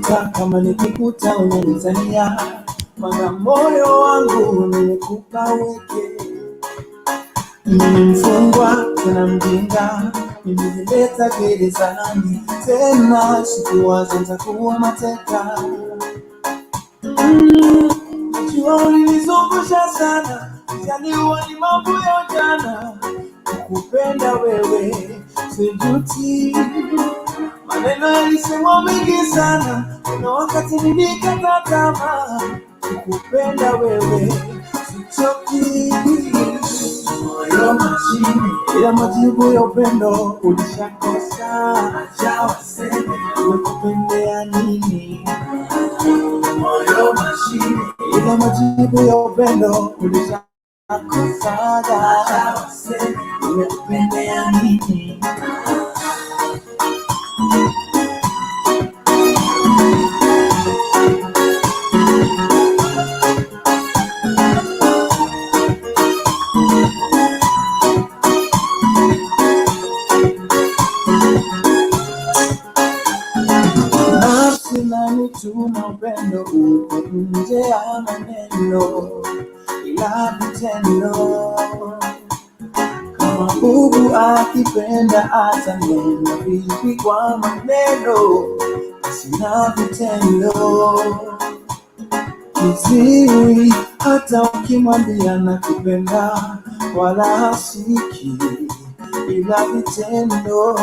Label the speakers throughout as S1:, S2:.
S1: kama nikikuta unanitania, maana moyo wangu nimekupa weke. Mimi mfungwa tena mjinga, nimeleta gerezani, tena sikuwaza nitakuwa mateka. Najua ulinizungusha sana, nijaliwa ni mambo ya ujana, kukupenda wewe sijuti. Maneno yalisemwa mengi sana, na wakati nilikata tamaa, kukupenda wewe sichoki. Moyo mashine, ila majibu ya upendo ulishakosa. Acha waseme nimekupendea nini. Moyo mashine, ila majibu ya upendo ulishakosa. Acha waseme nimekupendea nini. Tuna upendo uko nje ya maneno, ila vitendo. Kama bubu akipenda atanena vipi kwa maneno, sina vitendo. Kiziwi hata ukimwambia nakupenda, wala hasiki, ila vitendo.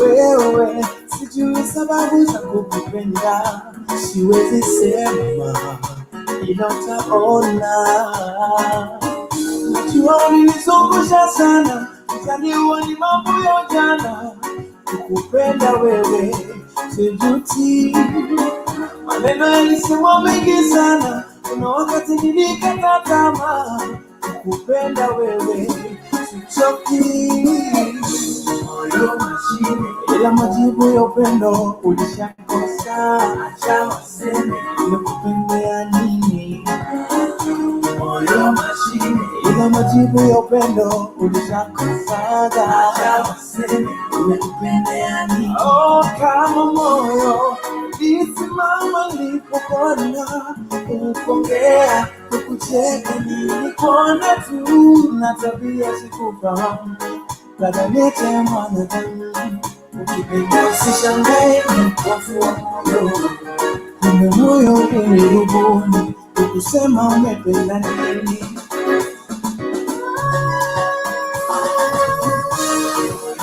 S1: Wewe sijui sababu za kukupenda, siwezi sema ila utaona. Najua ulinizungusha sana, nijaliwa ni mambo ya ujana, kukupenda wewe sijuti. Maneno yalisemwa mengi sana, kuna wakati nilikata tamaa, kukupenda wewe sichoki. Moyo mashine, ila majibu ya upendo ulishakosa. Acha waseme nimekupendea nini. Moyo mashine, ila majibu ya upendo ulishakosa. Acha waseme nimekupendea nini. Oh, kama moyo ulisimama nilipokuona, ukongea ukucheka, nilikuona tu na tabia sikufahamu. Labda nete mwanadamu, ukipenda usishangae mpofu wa moyo. Kumbe moyo ulirubuni, ukusema umependa nini.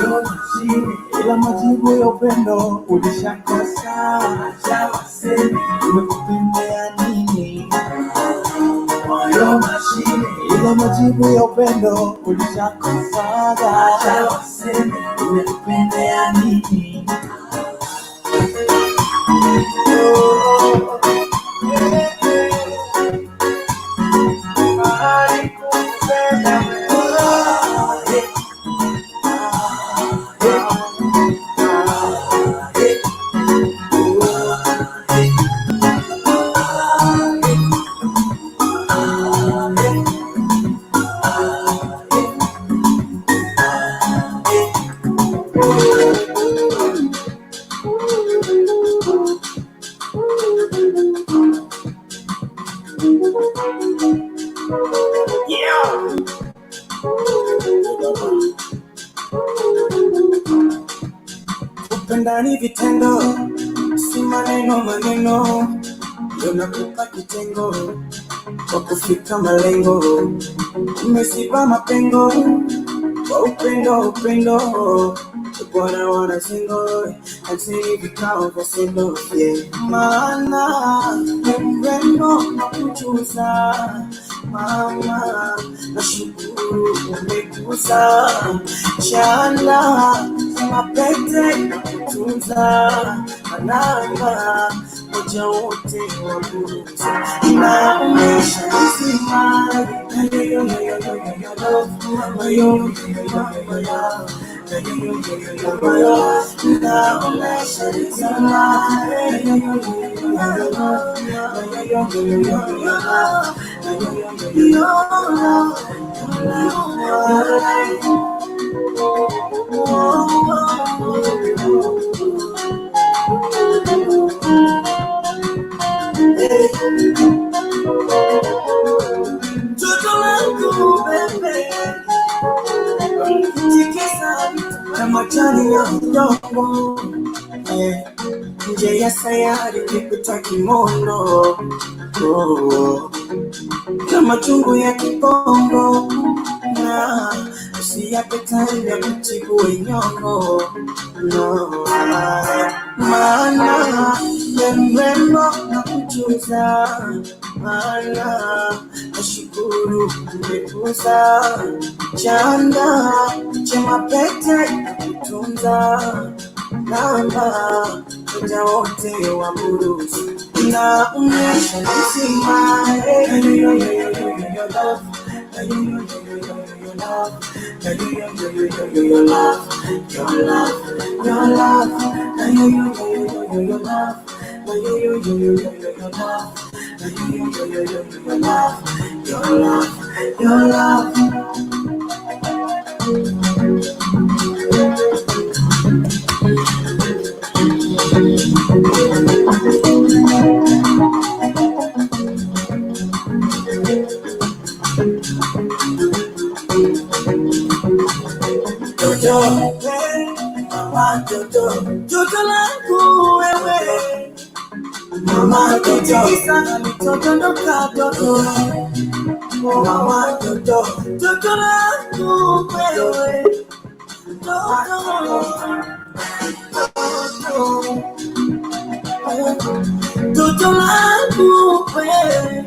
S1: Moyo mashine, ila majibu ya upendo ulishakosa. Acha waseme nimekupendea nini. Moyo mashine, ila majibu ya upendo ulishakosa. Acha waseme nimekupendea nini. Upenda ni vitendo, si maneno maneno. Leo nakupa kitengo kwa kufika malengo. Umesiba mapengo kwa upendo. Bwana wana single, atini vikao vya sendo, yeah. Maana mrembo na kuchuza, mama na shukuru umekuza. Chana mapete na kutunza, manamba moja wote wabuza. Na umesha nizima, yo mdogo nje ya sayari nikuta kimondo na machungu ya kikongo na usiyape time ya kutibu wenyongo maana mrembo na kujuza maana nashukuru umekuza chanda chema pete kutunza namba kuja wote wa buruzi na unyesha nzima your love your love your love. Mama Jojo langu wewe Mama Jojo sana mitoto ndoka Jojo Mama Jojo langu wewe Jojo langu wewe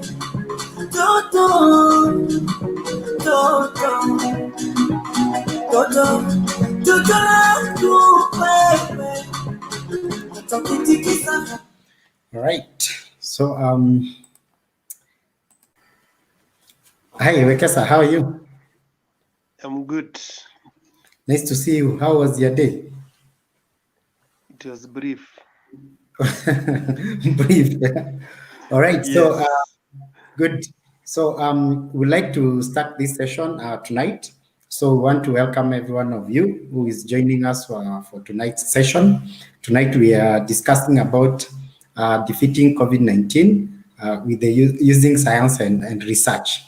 S2: All right. So, hi, Wekesa, how are you?
S3: I'm good.
S2: Nice to see you. How was your day?
S3: It was brief.
S2: Brief. All right.
S3: Yes.
S2: So, good. So, we'd like to start this session tonight. So, we want to welcome every one of you who is joining us for tonight's session. Tonight, we are discussing about defeating COVID-19 with using science and research.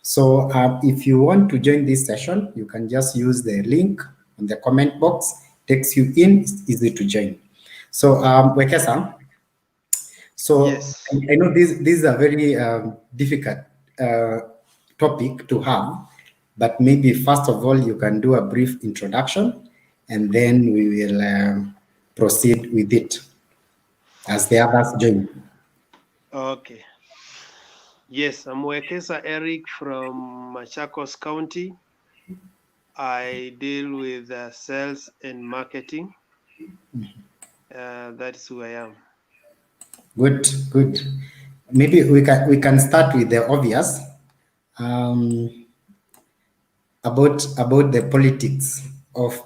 S2: So, if you want to join this session, you can just use the link on the comment box. Takes you in. It's easy to join. So, Wekesa. So
S3: yes.
S2: I know this is a very difficult topic to have, but maybe first of all you can do a brief introduction, and then we will proceed with it as the others join.
S3: Okay. Yes, I'm Wekesa Eric from Machakos County. I deal with sales and marketing. That's who I am.
S2: Good. Maybe we can start with the obvious about the politics of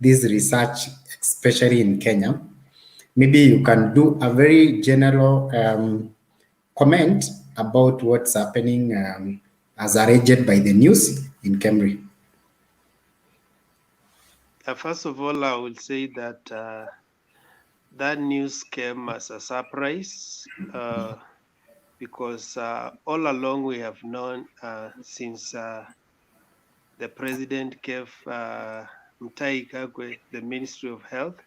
S2: this research, especially in Kenya. Maybe you can do a very general comment about what's happening as alleged by the news in Cambridge.
S3: First of all, I will say that that news came as a surprise because all along we have known since the president gave Mutahi Kagwe the Ministry of Health,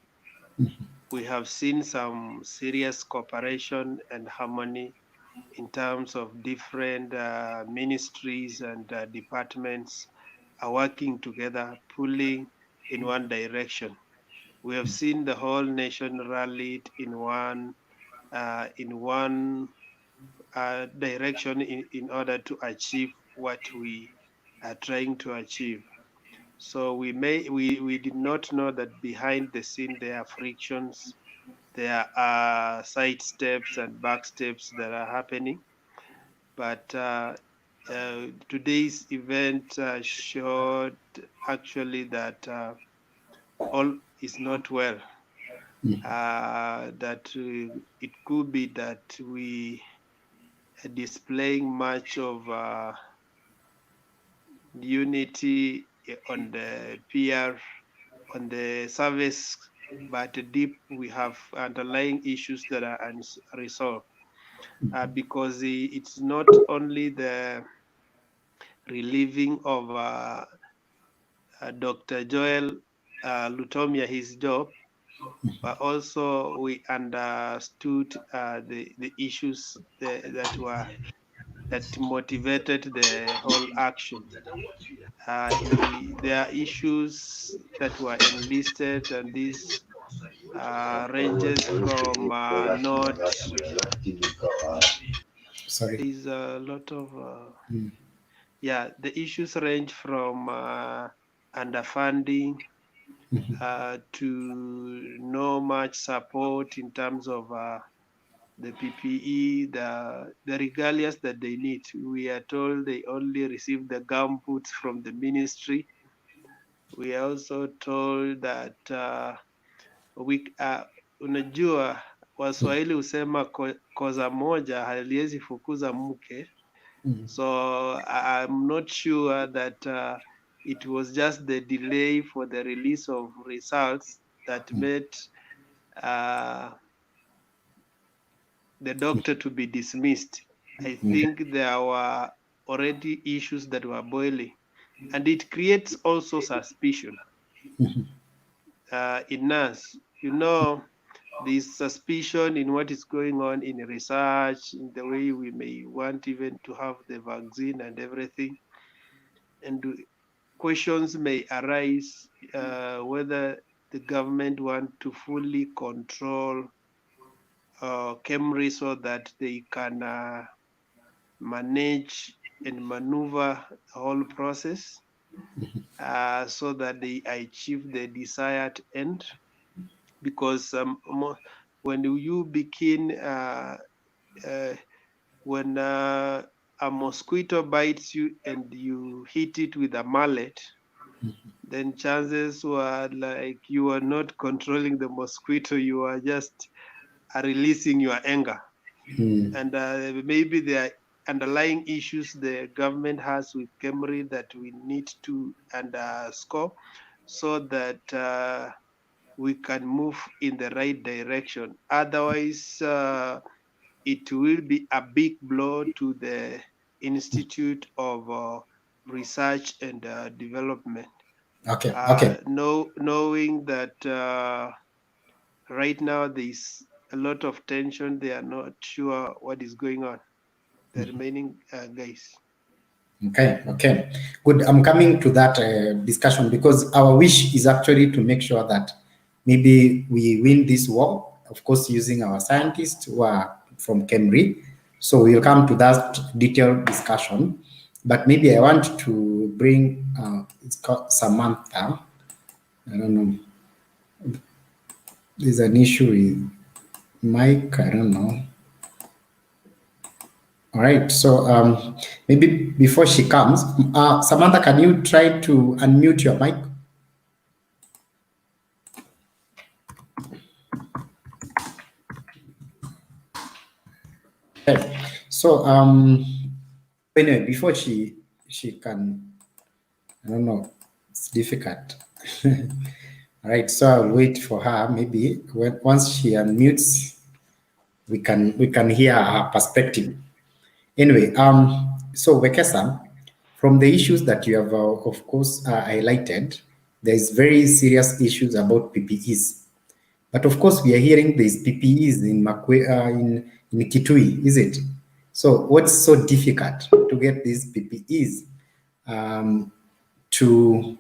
S3: we have seen some serious cooperation and harmony in terms of different ministries and departments are working together, pulling in one direction. We have seen the whole nation rallied in one direction in order to achieve what we are trying to achieve. So we did not know that behind the scene there are frictions, there are side steps and back steps that are happening. But today's event showed actually that all is not well. That it could be that we are displaying much of unity on the PR, on the service, but deep we have underlying issues that are unresolved. Because it's not only the relieving of Dr. Joel Lutomia his job, but also we understood the issues that motivated the whole action. There are issues that were enlisted, and these ranges from not.
S2: Sorry.
S3: There's a lot of the issues range from underfunding to no much support in terms of the PPE, the regalias that they need. We are told they only receive the gumboots from the ministry. We are also told that unajua Waswahili husema koza moja haliwezi fukuza mke. So I'm not sure that it was just the delay for the release of results that made the doctor to be dismissed. I think there were already issues that were boiling, and it creates also suspicion in us. This suspicion in what is going on in research, in the way we may want even to have the vaccine and everything. And questions may arise whether the government want to fully control KEMRI so that they can manage and maneuver the whole process so that they achieve the desired end. Because when you begin, when a mosquito bites you and you hit it with a mallet, then chances were like you are not controlling the mosquito, you are just releasing your anger. And maybe there are underlying issues the government has with KEMRI that we need to underscore so that we can move in the right direction. Otherwise, it will be a big blow to the Institute of Research and Development.
S2: Okay.
S3: Knowing that right now there's a lot of tension, they are not sure what is going on. The remaining guys.
S2: Okay. Good. I'm coming to that discussion because our wish is actually to make sure that maybe we win this war, of course, using our scientists who are from KEMRI. So we'll come to that detailed discussion. But maybe I want to bring, it's called Samantha. I don't know. There's an issue with Mike. I don't know. All right, so maybe before she comes, Samantha, can you try to unmute your mic? Okay, so anyway, before she can, I don't know, it's difficult. All right, so I'll wait for her. Maybe once she unmutes, we can hear her perspective. Anyway, so Wekesa, from the issues that you have, of course, highlighted, there is very serious issues about PPEs. But of course, we are hearing these PPEs in Kitui, is it? So what's so difficult to get these PPEs to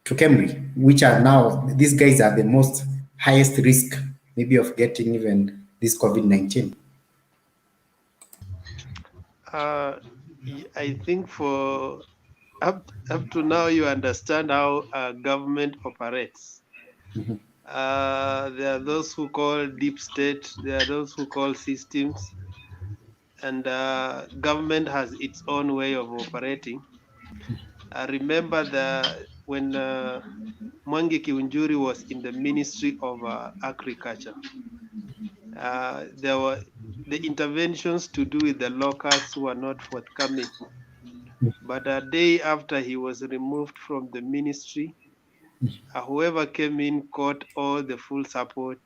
S2: KEMRI, which are now, these guys are the most highest risk maybe of getting even this COVID-19?
S3: I think for up to now, you understand how government operates. There are those who call deep state, there are those who call systems, and government has its own way of operating. I remember when Mwangi Kiunjuri was in the Ministry of Agriculture, there were the interventions to do with the locusts were not forthcoming. But a day after he was removed from the ministry, whoever came in got all the full support.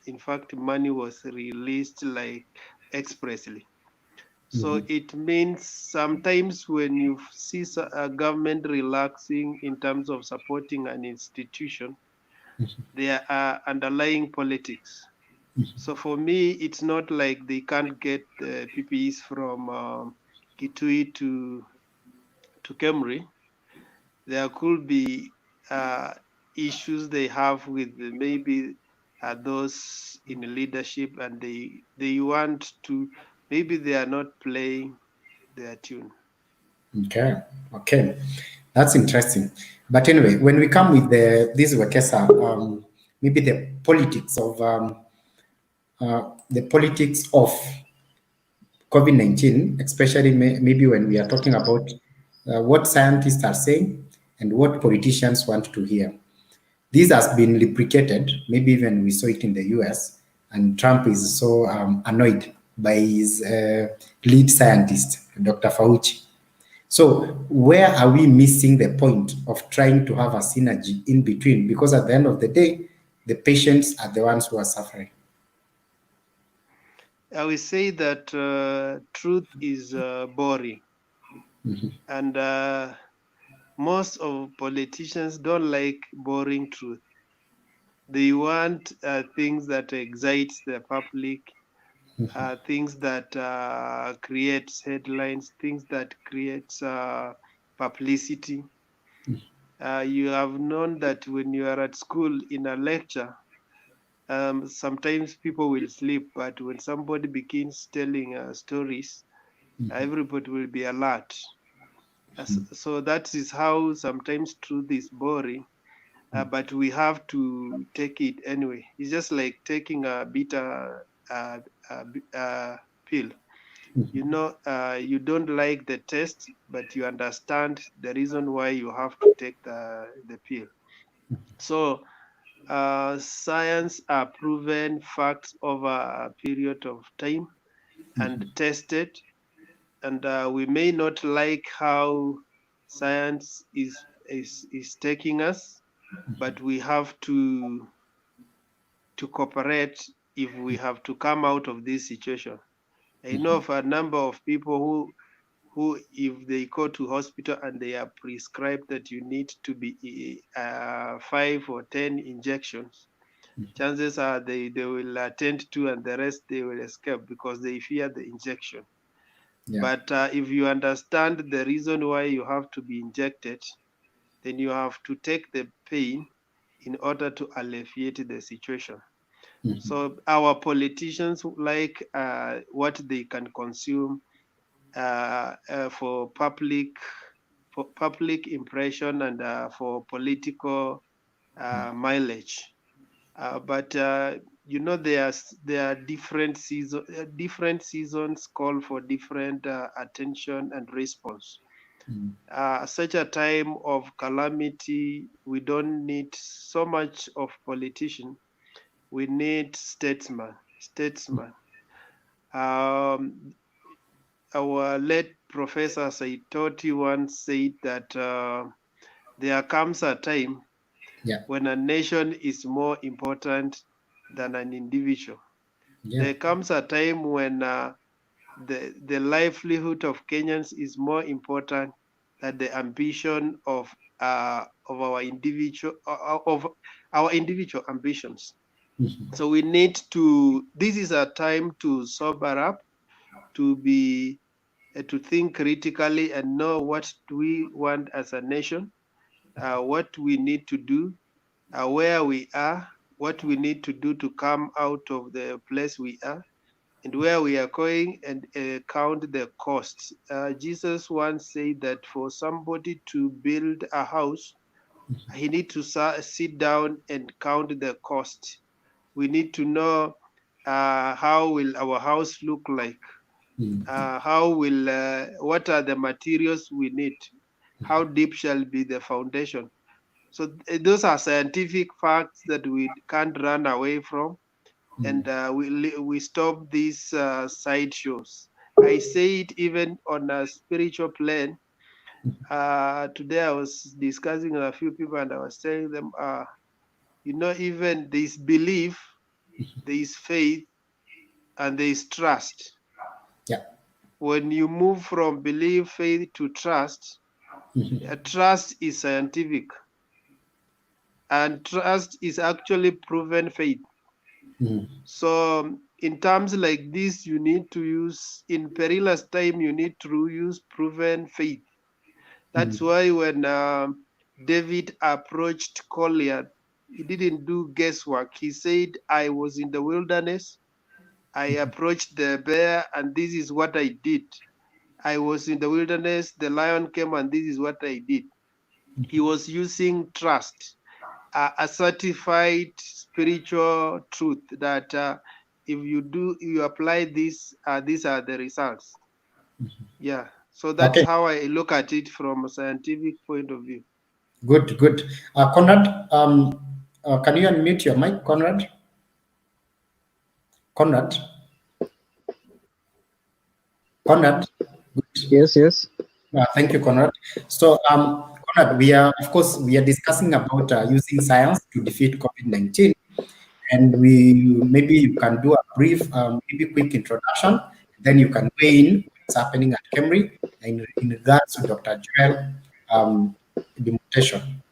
S3: In fact, money was released like expressly. So it means sometimes when you see a government relaxing in terms of supporting an institution, there are underlying politics. So for me, it's not like they can't get the PPEs from Kitui to Kemri. There could be issues they have with maybe those in leadership, and they want to, maybe they are not playing their tune.
S2: Okay, that's interesting. But anyway, when we come with this Wekesa, maybe the politics of COVID-19, especially maybe when we are talking about what scientists are saying and what politicians want to hear. This has been replicated, maybe even we saw it in the US, and Trump is so annoyed by his lead scientist, Dr. Fauci. So where are we missing the point of trying to have a synergy in between? Because at the end of the day, the patients are the ones who are suffering.
S3: I will say that truth is boring, and most of politicians don't like boring truth. They want things that excites the public, things that creates headlines, things that creates publicity. You have known that when you are at school in a lecture, sometimes people will sleep, but when somebody begins telling stories, everybody will be alert. So that is how sometimes truth is boring, but we have to take it anyway. It's just like taking a bitter pill. You know, you don't like the taste, but you understand the reason why you have to take the pill. So science are proven facts over a period of time and tested, and we may not like how science is taking us, but we have to cooperate if we have to come out of this situation. I know of a number of people who if they go to hospital and they are prescribed that you need to be 5 or 10 injections, chances are they will attend to, and the rest they will escape because they fear the injection. But if you understand the reason why you have to be injected, then you have to take the pain in order to alleviate the situation. So our politicians like what they can consume for public impression and for political mileage. But you know, there are different seasons call for different attention and response. Such a time of calamity, we don't need so much of politician. We need statesman. Our late Professor Saitoti once said that there comes a time when a nation is more important than an individual. There comes a time when the livelihood of Kenyans is more important than the ambition of our individual ambitions. So we need to. This is a time to sober up, to be to think critically and know what we want as a nation, what we need to do, where we are, what we need to do to come out of the place we are, and where we are going, and count the costs. Jesus once said that for somebody to build a house, he need to sit down and count the cost. We need to know how will our house look like, what are the materials we need, how deep shall be the foundation. So those are scientific facts that we can't run away from, and we stop these side shows. I say it even on a spiritual plane. Today I was discussing with a few people, and I was telling them, you know, even there is belief, there is faith, and there is trust. when you move from belief, faith to trust, trust is scientific, and trust is actually proven faith. So in terms like this, you need to use, in perilous time, you need to use proven faith. That's why when David approached Goliath, he didn't do guesswork. He said, I was in the wilderness, I approached the bear, and this is what I did. I was in the wilderness, the lion came, and this is what I did. He was using trust, a certified spiritual truth that if you apply this, these are the results. Yeah, so that's how I look at it from a scientific point of view.
S2: Good. Conrad, can you unmute your mic, Conrad? Conrad?
S4: Yes.
S2: Thank you, Conrad. So, Conrad, we are discussing about using science to defeat COVID-19, and maybe you can do a brief, maybe quick introduction. Then you can weigh in what's happening at Cambridge in regards to Dr. Joel demonstration.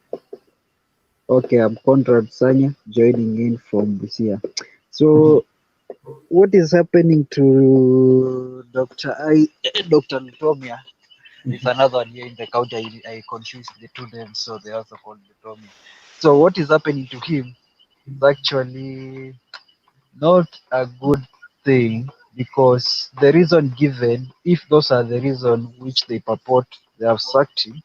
S4: Okay, I'm Conrad Sanya, joining in from Busia. So, what is happening to Dr. Lutomia? It's another one here in the county. I confused the two names, so they also called Lutomia. So, what is happening to him is actually not a good thing, because the reason given, if those are the reason which they purport they have sacked him,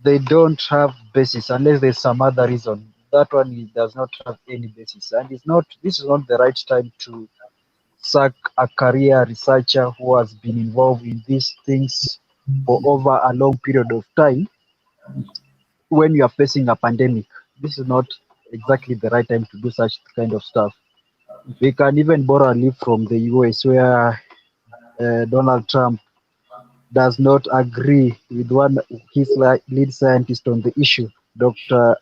S4: they don't have basis unless there's some other reason. That one does not have any basis, and this is not the right time to sack a career researcher who has been involved in these things for over a long period of time when you are facing a pandemic. This is not exactly the right time to do such kind of stuff. We can even borrow a leaf from the US, where Donald Trump does not agree with his lead scientist on the issue, Dr.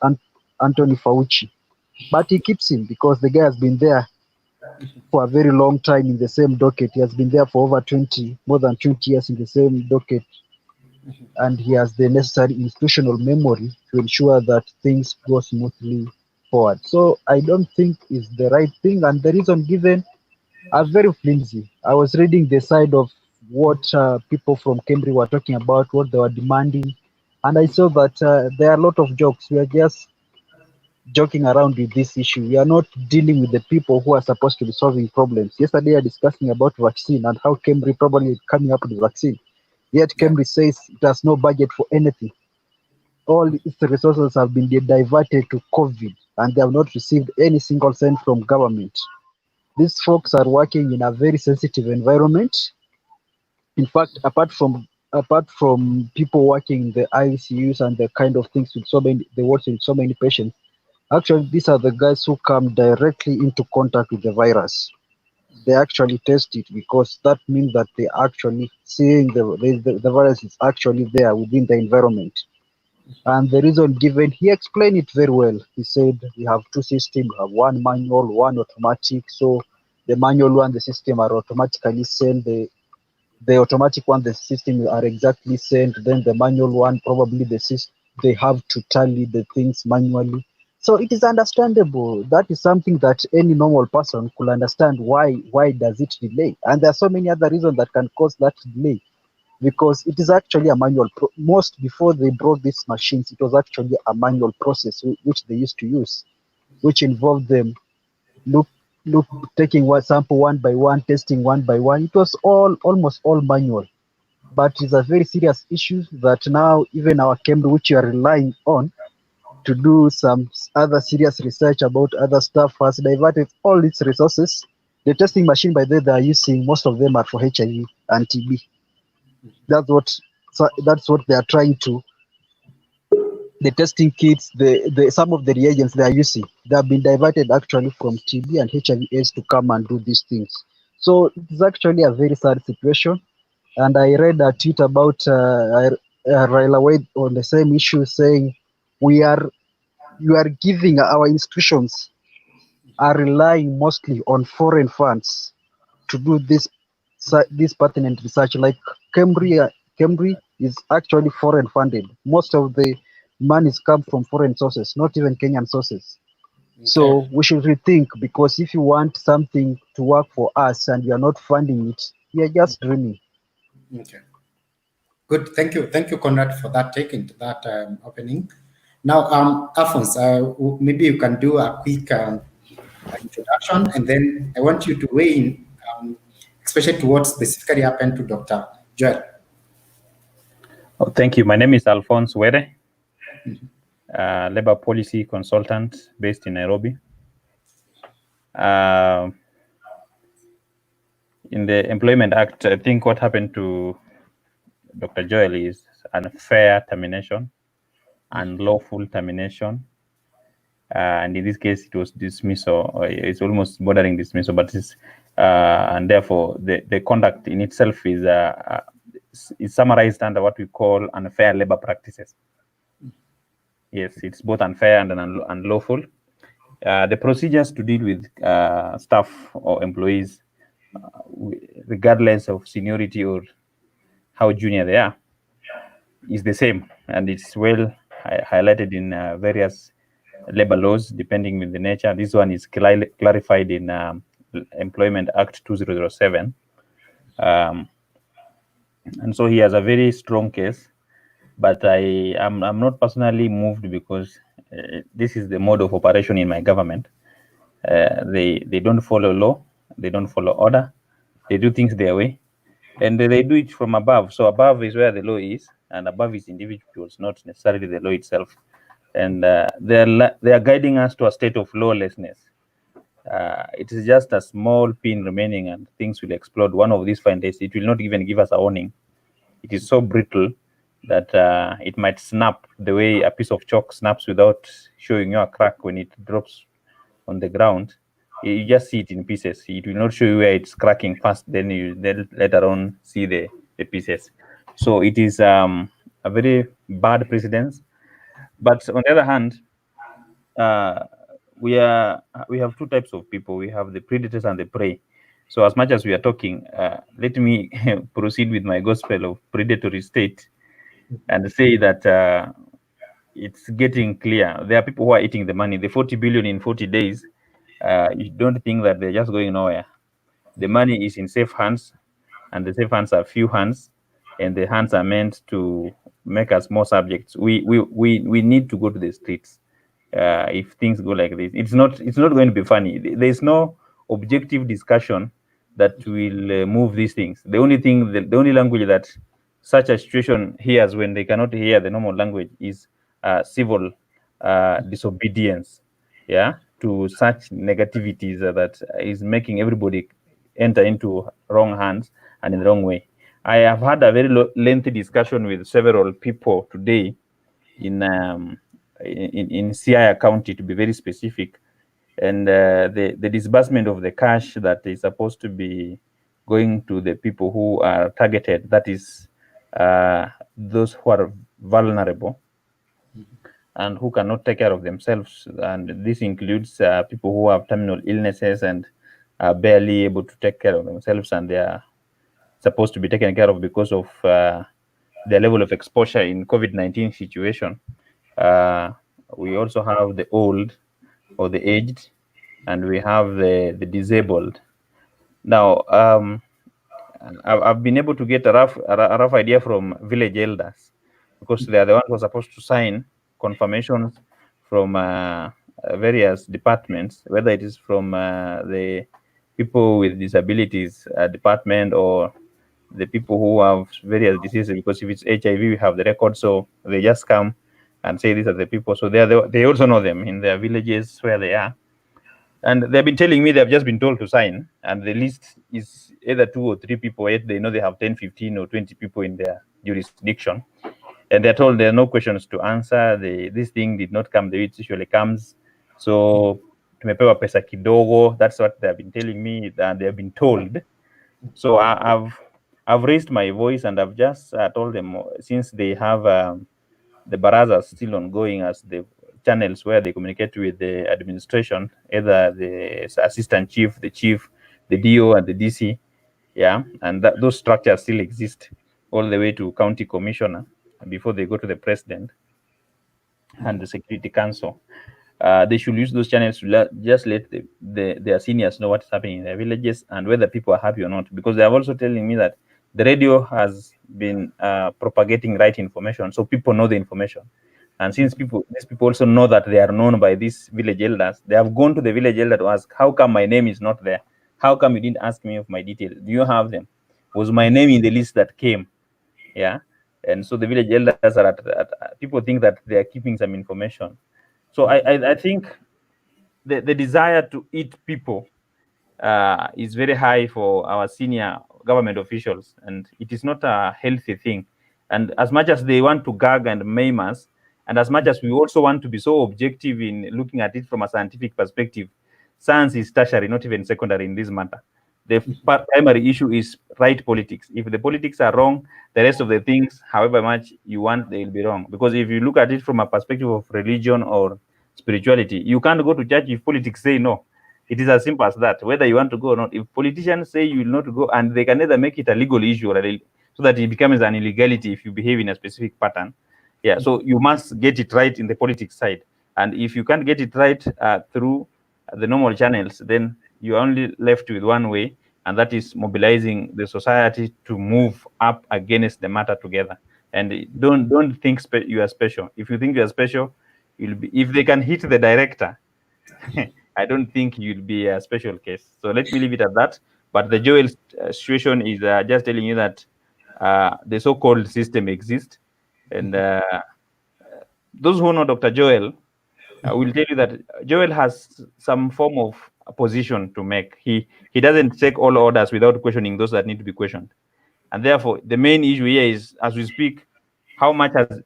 S4: Anthony Fauci. But he keeps him because the guy has been there for a very long time in the same docket. He has been there for more than 20 years in the same docket. And he has the necessary institutional memory to ensure that things go smoothly forward. So I don't think it's the right thing. And the reason given are very flimsy. I was reading the side of what people from Cambridge were talking about, what they were demanding, and I saw that there are a lot of jokes. We are just joking around with this issue. We are not dealing with the people who are supposed to be solving problems. Yesterday, we were discussing about vaccine and how Cambridge probably is coming up with the vaccine. Yet Cambridge says it has no budget for anything. All its resources have been diverted to COVID, and they have not received any single cent from government. These folks are working in a very sensitive environment. In fact, apart from people working in the ICUs and the kind of things with they work with so many patients, actually these are the guys who come directly into contact with the virus. They actually test it, because that means that they actually seeing the virus is actually there within the environment. And the reason given, he explained it very well. He said we have two systems, we have one manual, one automatic. So the manual one, the system are automatically sent. The automatic one, the system are exactly sent. Then the manual one, probably they have to tally the things manually. So it is understandable. That is something that any normal person could understand. Why does it delay? And there are so many other reasons that can cause that delay, because it is actually a manual. Most before they brought these machines, it was actually a manual process which they used to use, which involved them taking one sample one by one, testing one by one. It was almost all manual. But it's a very serious issue that now even our Cambridge, which you are relying on to do some other serious research about other stuff, has diverted all its resources. The testing machine by they are using, most of them are for HIV and TB. That's what they are trying to. The testing kits, some of the reagents they are using, they have been diverted actually from TB and HIV/AIDS to come and do these things. So it's actually a very sad situation. And I read a tweet about Raila Wade on the same issue, saying you are giving our institutions are relying mostly on foreign funds to do this this pertinent research. Like Cambria is actually foreign funded. Most of the monies come from foreign sources, not even Kenyan sources. So we should rethink, because if you want something to work for us and you are not funding it, we are just dreaming.
S2: Okay. Good. Thank you, Conrad, for that take into that opening. Now, Alphonse, maybe you can do a quick introduction, and then I want you to weigh in, especially to what specifically happened to Dr. Joel.
S5: Oh, thank you. My name is Alphonce Were, labor policy consultant based in Nairobi. In the Employment Act, I think what happened to Dr. Joel is unfair termination, unlawful termination. And in this case, it was dismissal. It's almost bordering dismissal, but it's and therefore the conduct in itself is summarized under what we call unfair labor practices. Yes, it's both unfair and unlawful. The procedures to deal with staff or employees, regardless of seniority or how junior they are, is the same, and it's well highlighted in various labor laws, depending on the nature. This one is clarified in Employment Act 2007. And so he has a very strong case, but I'm not personally moved, because this is the mode of operation in my government. They don't follow law, they don't follow order, they do things their way, and they do it from above. So above is where the law is, and above is individuals, not necessarily the law itself. And they are guiding us to a state of lawlessness. It is just a small pin remaining, and things will explode. One of these fine days, it will not even give us a warning. It is so brittle that it might snap the way a piece of chalk snaps without showing you a crack when it drops on the ground. You just see it in pieces. It will not show you where it's cracking first, then you later on see the pieces. So it is a very bad precedence. But on the other hand, we have two types of people. We have the predators and the prey. So as much as we are talking, let me proceed with my gospel of predatory state and say that it's getting clear. There are people who are eating the money. The 40 billion in 40 days, you don't think that they're just going nowhere. The money is in safe hands, and the safe hands are few hands, and the hands are meant to make us more subjects. We need to go to the streets. If things go like this, it's not going to be funny. There's no objective discussion that will move these things. The only language that such a situation hears when they cannot hear the normal language is civil disobedience, to such negativities that is making everybody enter into wrong hands and in the wrong way. I have had a very lengthy discussion with several people today in Siaya County, to be very specific, and the disbursement of the cash that is supposed to be going to the people who are targeted, that is those who are vulnerable and who cannot take care of themselves. And this includes people who have terminal illnesses and are barely able to take care of themselves, and they are supposed to be taken care of because of their level of exposure in COVID-19 situation. We also have the old or the aged, and we have the disabled. Now, I've been able to get a rough idea from village elders, because they are the ones who are supposed to sign confirmations from various departments, whether it is from the people with disabilities department or the people who have various diseases, because if it's HIV, we have the record, so they just come and say these are the people. So they also know them in their villages where they are. And they've been telling me they've just been told to sign, and the list is either 2 or 3 people, yet they know they have 10, 15 or 20 people in their jurisdiction. And they're told there are no questions to answer. This thing did not come the way it usually comes. So tumepewa pesa kidogo. That's what they've been telling me, that they've been told. So I've raised my voice, and I've just told them, since they have the barazas still ongoing as the channels where they communicate with the administration, either the assistant chief, the chief, the DO, and the DC, Yeah, and those structures still exist all the way to county commissioner before they go to the president and the Security Council. They should use those channels to just let their seniors know what's happening in their villages and whether people are happy or not. Because they are also telling me that the radio has been propagating right information, so people know the information. And since these people also know that they are known by these village elders, they have gone to the village elder to ask, how come my name is not there? How come you didn't ask me of my details? Do you have them? Was my name in the list that came? Yeah. And so the village elders are people think that they are keeping some information. So I think the desire to eat people is very high for our senior government officials, and it is not a healthy thing. And as much as they want to gag and maim us, and as much as we also want to be so objective in looking at it from a scientific perspective, science is tertiary, not even secondary in this matter. The primary issue is right politics. If the politics are wrong, the rest of the things, however much you want, they will be wrong. Because if you look at it from a perspective of religion or spirituality, you can't go to church if politics say no. It is as simple as that, whether you want to go or not. If politicians say you will not go, and they can either make it a legal issue or so that it becomes an illegality if you behave in a specific pattern. Yeah, so you must get it right in the politics side. And if you can't get it right through the normal channels, then you're only left with one way, and that is mobilizing the society to move up against the matter together. And don't think you are special. If you think you are special, you'll be. If they can hit the director, I don't think you'll be a special case. So let me leave it at that. But the Joel situation is just telling you that the so-called system exists. And those who know Dr. Joel will tell you that Joel has some form of a position to make. He doesn't take all orders without questioning those that need to be questioned. And therefore, the main issue here is, as we speak, how much has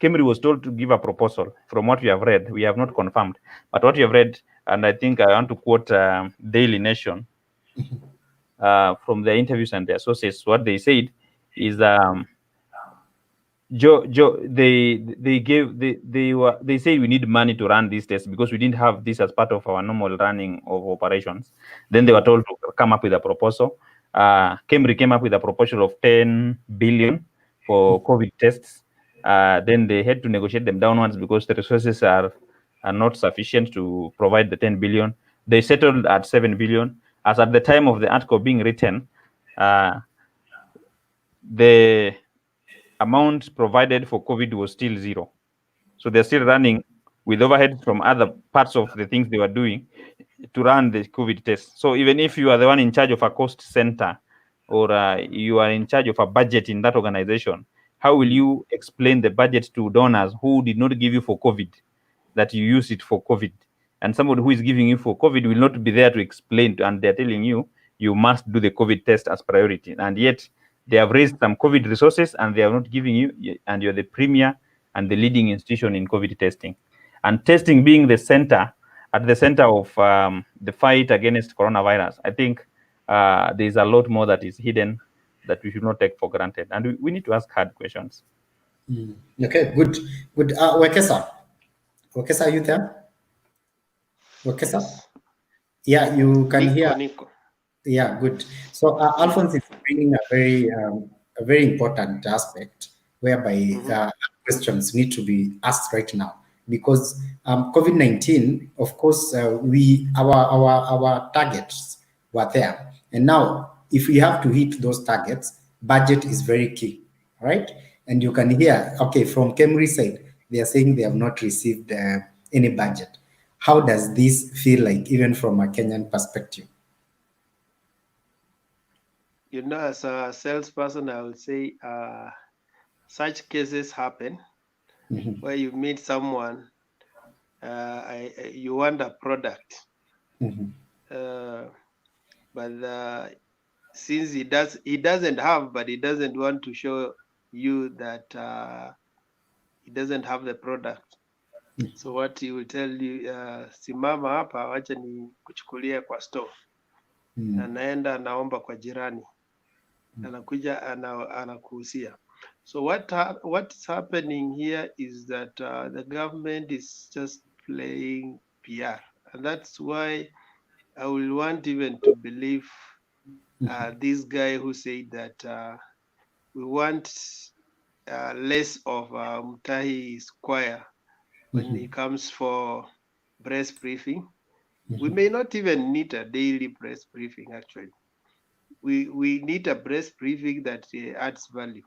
S5: Kemri was told to give a proposal. From what we have read, we have not confirmed, but what we have read, and I think I want to quote Daily Nation from their interviews and their sources. What they said is they say we need money to run these tests because we didn't have this as part of our normal running of operations. Then they were told to come up with a proposal. Kemri came up with a proposal of 10 billion for COVID tests. Then they had to negotiate them downwards because the resources are not sufficient to provide the 10 billion. They settled at 7 billion. As at the time of the article being written, the amount provided for COVID was still zero. So they're still running with overhead from other parts of the things they were doing to run the COVID test. So even if you are the one in charge of a cost center or you are in charge of a budget in that organization, how will you explain the budget to donors who did not give you for COVID, that you use it for COVID? And somebody who is giving you for COVID will not be there to explain, and they're telling you, you must do the COVID test as priority. And yet they have raised some COVID resources and they are not giving you, and you're the premier and the leading institution in COVID testing. And testing being the center, at the center of the fight against coronavirus, I think there's a lot more that is hidden that we should not take for granted. And we need to ask hard questions.
S2: Okay, good. Wekesa, are you there? Wekesa?
S3: Yes.
S2: Yeah, you can hear.
S3: Nico.
S2: Yeah, good. So Alphonse is bringing a very important aspect whereby questions need to be asked right now, because COVID-19, of course, our targets were there, and now if we have to hit those targets, budget is very key, right? And you can hear, okay, from Kemri's side, they are saying they have not received any budget. How does this feel like, even from a Kenyan perspective?
S3: You know, as a salesperson, I would say such cases happen where you meet someone, you want a product, but since he doesn't have, but he doesn't want to show you that he doesn't have the product. So what he will tell you, simama hapa, wacha ni kuchukulia kwa store. Anaenda anaomba kwa jirani, anakuja anakuhusia. So what's happening here is that the government is just playing PR, and that's why I will want even to believe This guy who said that we want less of Mutahi Square when it comes for press briefing. We may not even need a daily press briefing, actually. We need a press briefing that adds value.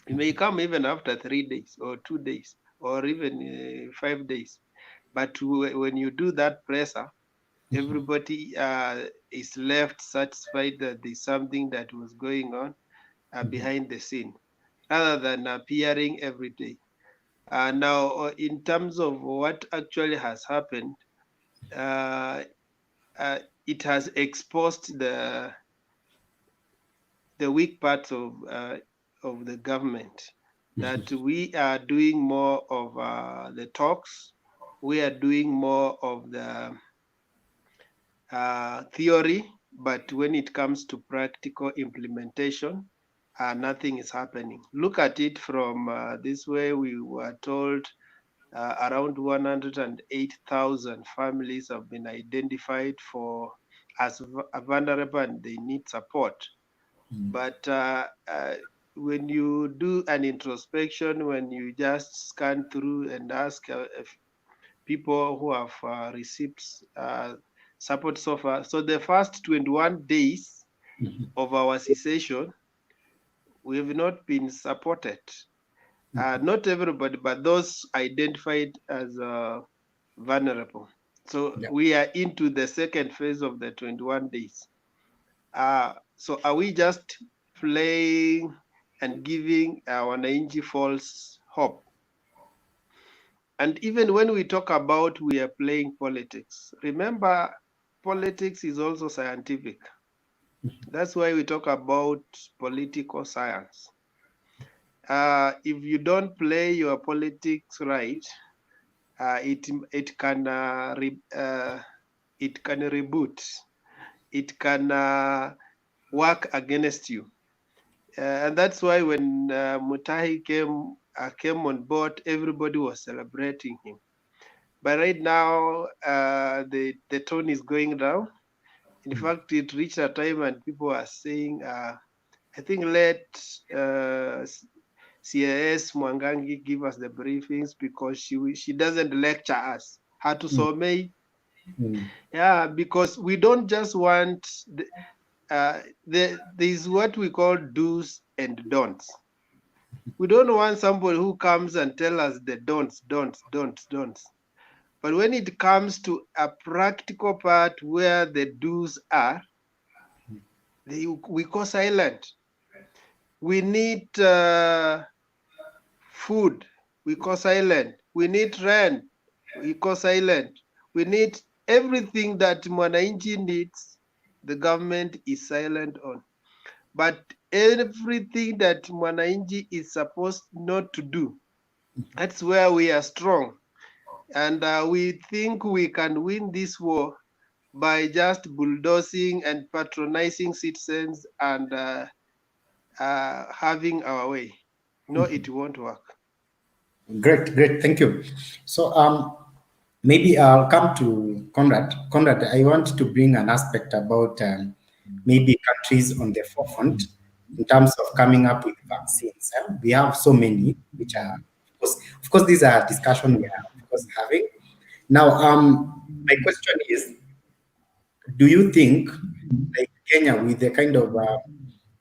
S3: It may come even after 3 days or 2 days or even 5 days. But when you do that presser, everybody is left satisfied that there's something that was going on behind the scene, rather than appearing every day. Now, in terms of what actually has happened, it has exposed the weak parts of the government, that we are doing more of the talks, we are doing more of the theory, but when it comes to practical implementation, nothing is happening. Look at it from this way. We were told around 108,000 families have been identified as vulnerable and they need support. But when you do an introspection, when you just scan through and ask people who have received support so far, so the first 21 days of our cessation, we have not been supported. Not everybody, but those identified as vulnerable. So we are into the second phase of the 21 days. So are we just playing and giving our wananchi false hope? And even when we talk about we are playing politics, remember, politics is also scientific. That's why we talk about political science. If you don't play your politics right, it can reboot. It can work against you, and that's why when Mutahi came on board, everybody was celebrating him. But right now, the tone is going down. In fact, it reached a time and people are saying, I think let CAS Mwangangi give us the briefings, because she doesn't lecture us. Hatusomei. Yeah, because we don't just want there's what we call do's and don'ts. We don't want somebody who comes and tell us the don'ts. But when it comes to a practical part where the do's are, we go silent. We need food, we go silent. We need rent, we go silent. We need everything that mwananchi needs, the government is silent on. But everything that mwananchi is supposed not to do, that's where we are strong. And we think we can win this war by just bulldozing and patronizing citizens and having our way. No, it won't work.
S2: Great, thank you. So maybe I'll come to Conrad. Conrad, I want to bring an aspect about maybe countries on the forefront in terms of coming up with vaccines. We have so many, which are, of course, these are discussions we are, of course, having. Now, my question is, do you think, like Kenya, with the kind of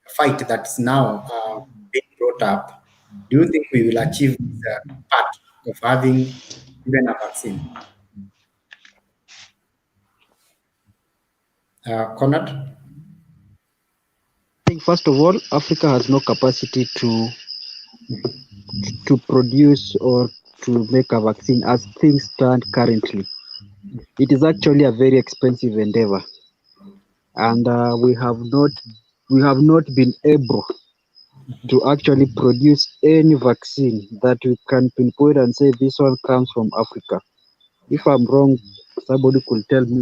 S2: fight that's now being brought up, do you think we will achieve this part of having even a vaccine? Conrad?
S4: I think first of all, Africa has no capacity to produce or to make a vaccine as things stand currently. It is actually a very expensive endeavor, and we have not been able to actually produce any vaccine that we can pinpoint and say this one comes from Africa. If I'm wrong, somebody could tell me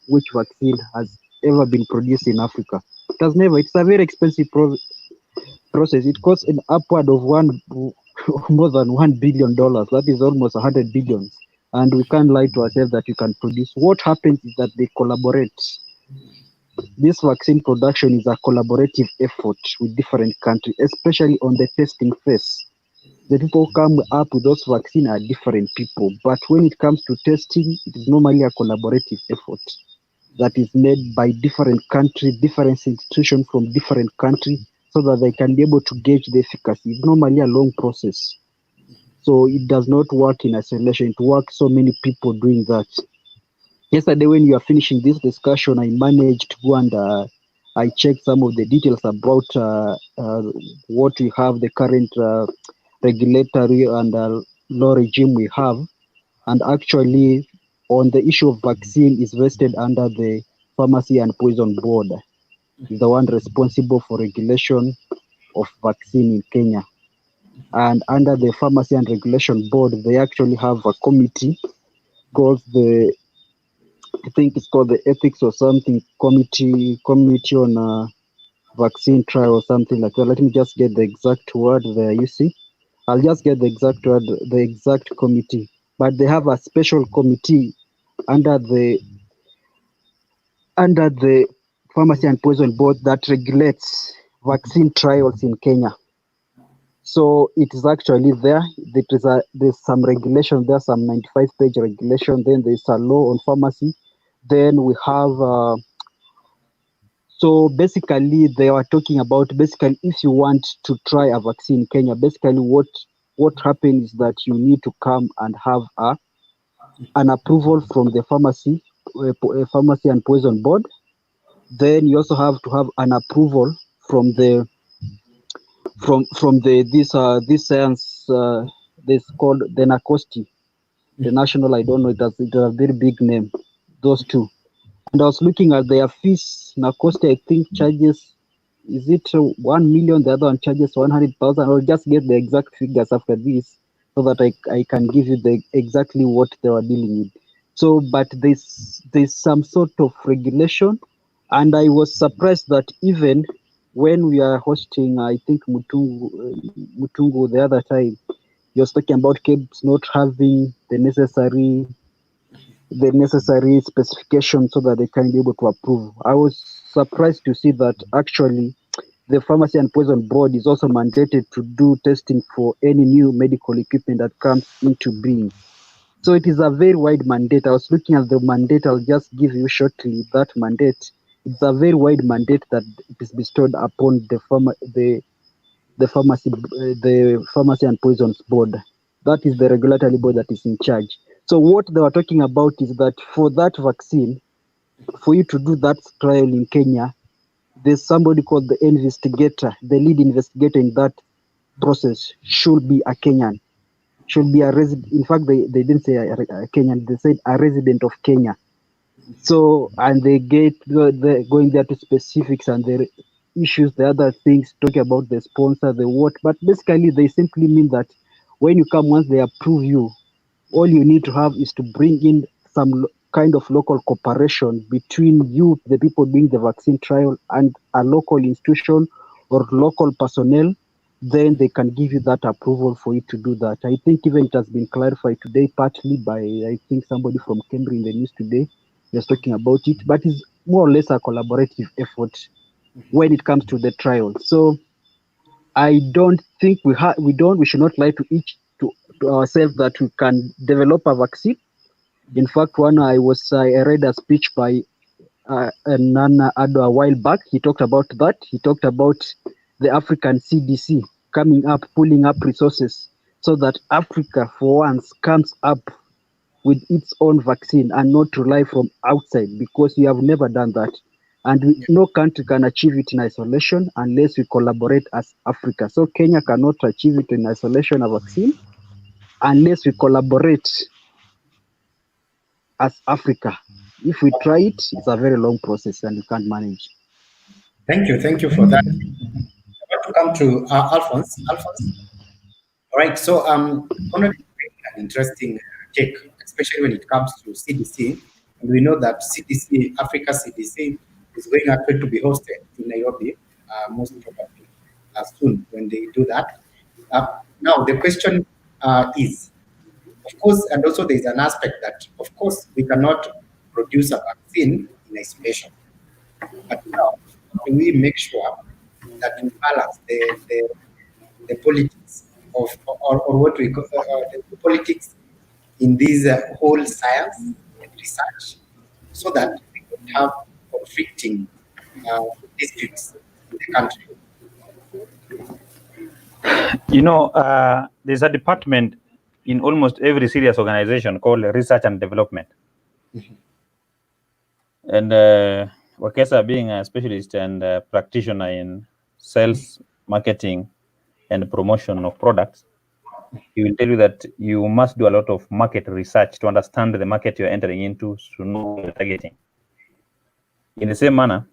S4: which vaccine has ever been produced in Africa. It has never. It's a very expensive process. It costs an upward of more than $1 billion. That is almost 100 billions. And we can't lie to ourselves that you can produce. What happens is that they collaborate. this vaccine production is a collaborative effort with different countries, especially on the testing phase. The people who come up with those vaccines are different people, but when it comes to testing, it is normally a collaborative effort that is made by different countries, different institutions from different countries, so that they can be able to gauge the efficacy. It's normally a long process. So it does not work in isolation. It works so many people doing that. Yesterday, when you are finishing this discussion, I managed to go and I checked some of the details about what we have, the current regulatory and law regime we have. And actually, on the issue of vaccine is vested under the Pharmacy and Poison Board, is the one responsible for regulation of vaccine in Kenya. And under the Pharmacy and Regulation Board, they actually have a committee called I think it's called the Ethics or something committee on vaccine trial or something like that. Let me just get the exact word there. You see, I'll just get the exact word, the exact committee. But they have a special committee under the Pharmacy and Poison Board that regulates vaccine trials in Kenya. So it is actually there. There's some regulation there, some 95-page regulation. Then there's a law on pharmacy. Then we have. So basically, they are talking about basically if you want to try a vaccine in Kenya, basically what happens is that you need to come and have an approval from the Pharmacy and Poison Board. Then you also have to have an approval from this science. This called the NACOSTI, the national. I don't know. It has a very big name. Those two. And I was looking at their fees. NACOSTI, I think, charges, is it 1 million? The other one charges 100,000. I'll just get the exact figures after this so that I can give you exactly what they were dealing with. So, but there's some sort of regulation. And I was surprised that even when we are hosting, I think Mutungu the other time, he was talking about KEBS not having the necessary specifications so that they can be able to approve. I was surprised to see that actually the Pharmacy and Poison Board is also mandated to do testing for any new medical equipment that comes into being. So it is a very wide mandate. I was looking at the mandate. I'll just give you shortly that mandate. It's a very wide mandate that it is bestowed upon the Pharmacy and Poison Board. That is the regulatory board that is in charge. So what they were talking about is that for that vaccine, for you to do that trial in Kenya, there's somebody called the investigator, the lead investigator in that process should be a Kenyan, should be a resident. In fact, they didn't say a Kenyan, they said a resident of Kenya. So, and they going there to specifics and the issues, the other things, talking about the sponsor, the what, but basically they simply mean that when you come, once they approve you, all you need to have is to bring in some kind of local cooperation between you, the people doing the vaccine trial, and a local institution or local personnel. Then they can give you that approval for you to do that. I think even it has been clarified today, partly by, I think, somebody from Cambridge in the news today was talking about it, but it's more or less a collaborative effort when it comes to the trial. So I don't think we should not lie to ourselves that we can develop a vaccine. In fact, I read a speech by Nana Addo a while back. He talked about that. He talked about the African CDC coming up, pulling up resources so that Africa for once comes up with its own vaccine and not rely from outside, because we have never done that. And no country can achieve it in isolation unless we collaborate as Africa. So Kenya cannot achieve it in isolation, a vaccine, unless we collaborate as Africa. If we try it, it's a very long process and we can't manage.
S2: Thank you for that. I want to come to Alphonse. Alphonse. All right, so Conrad is an interesting take, especially when it comes to CDC. And we know that CDC, Africa CDC, is going actually to be hosted in Nairobi, most probably soon when they do that. Now, the question is, of course, and also there's an aspect that, of course, we cannot produce a vaccine in isolation. But now, do we make sure that we balance the politics of or what we call the politics in this whole science and research, so that we don't have conflicting disputes in the country?
S5: There's a department in almost every serious organization called research and development. And Wakesa, being a specialist and a practitioner in sales, marketing, and promotion of products, he will tell you that you must do a lot of market research to understand the market you're entering into, to know what you're targeting. In the same manner,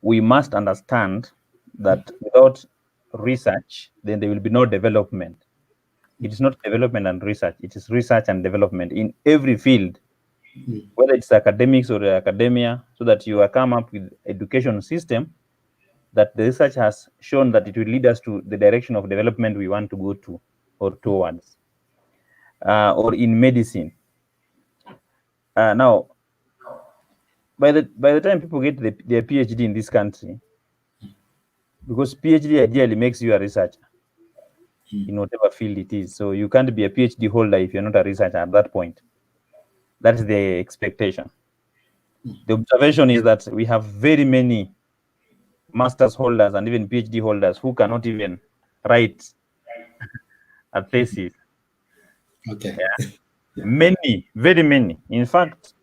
S5: we must understand that without research, then there will be no development. It is not development and research, it is research and development in every field, whether it's academics or academia, so that you come up with education system that the research has shown that it will lead us to the direction of development we want to go to or towards. Or in medicine. Now, by the time people get their PhD in this country, because PhD ideally makes you a researcher in whatever field it is. So you can't be a PhD holder if you're not a researcher at that point. That's the expectation. The observation is that we have very many master's holders and even PhD holders who cannot even write a thesis.
S2: Okay.
S5: Yeah. Many, very many. In fact,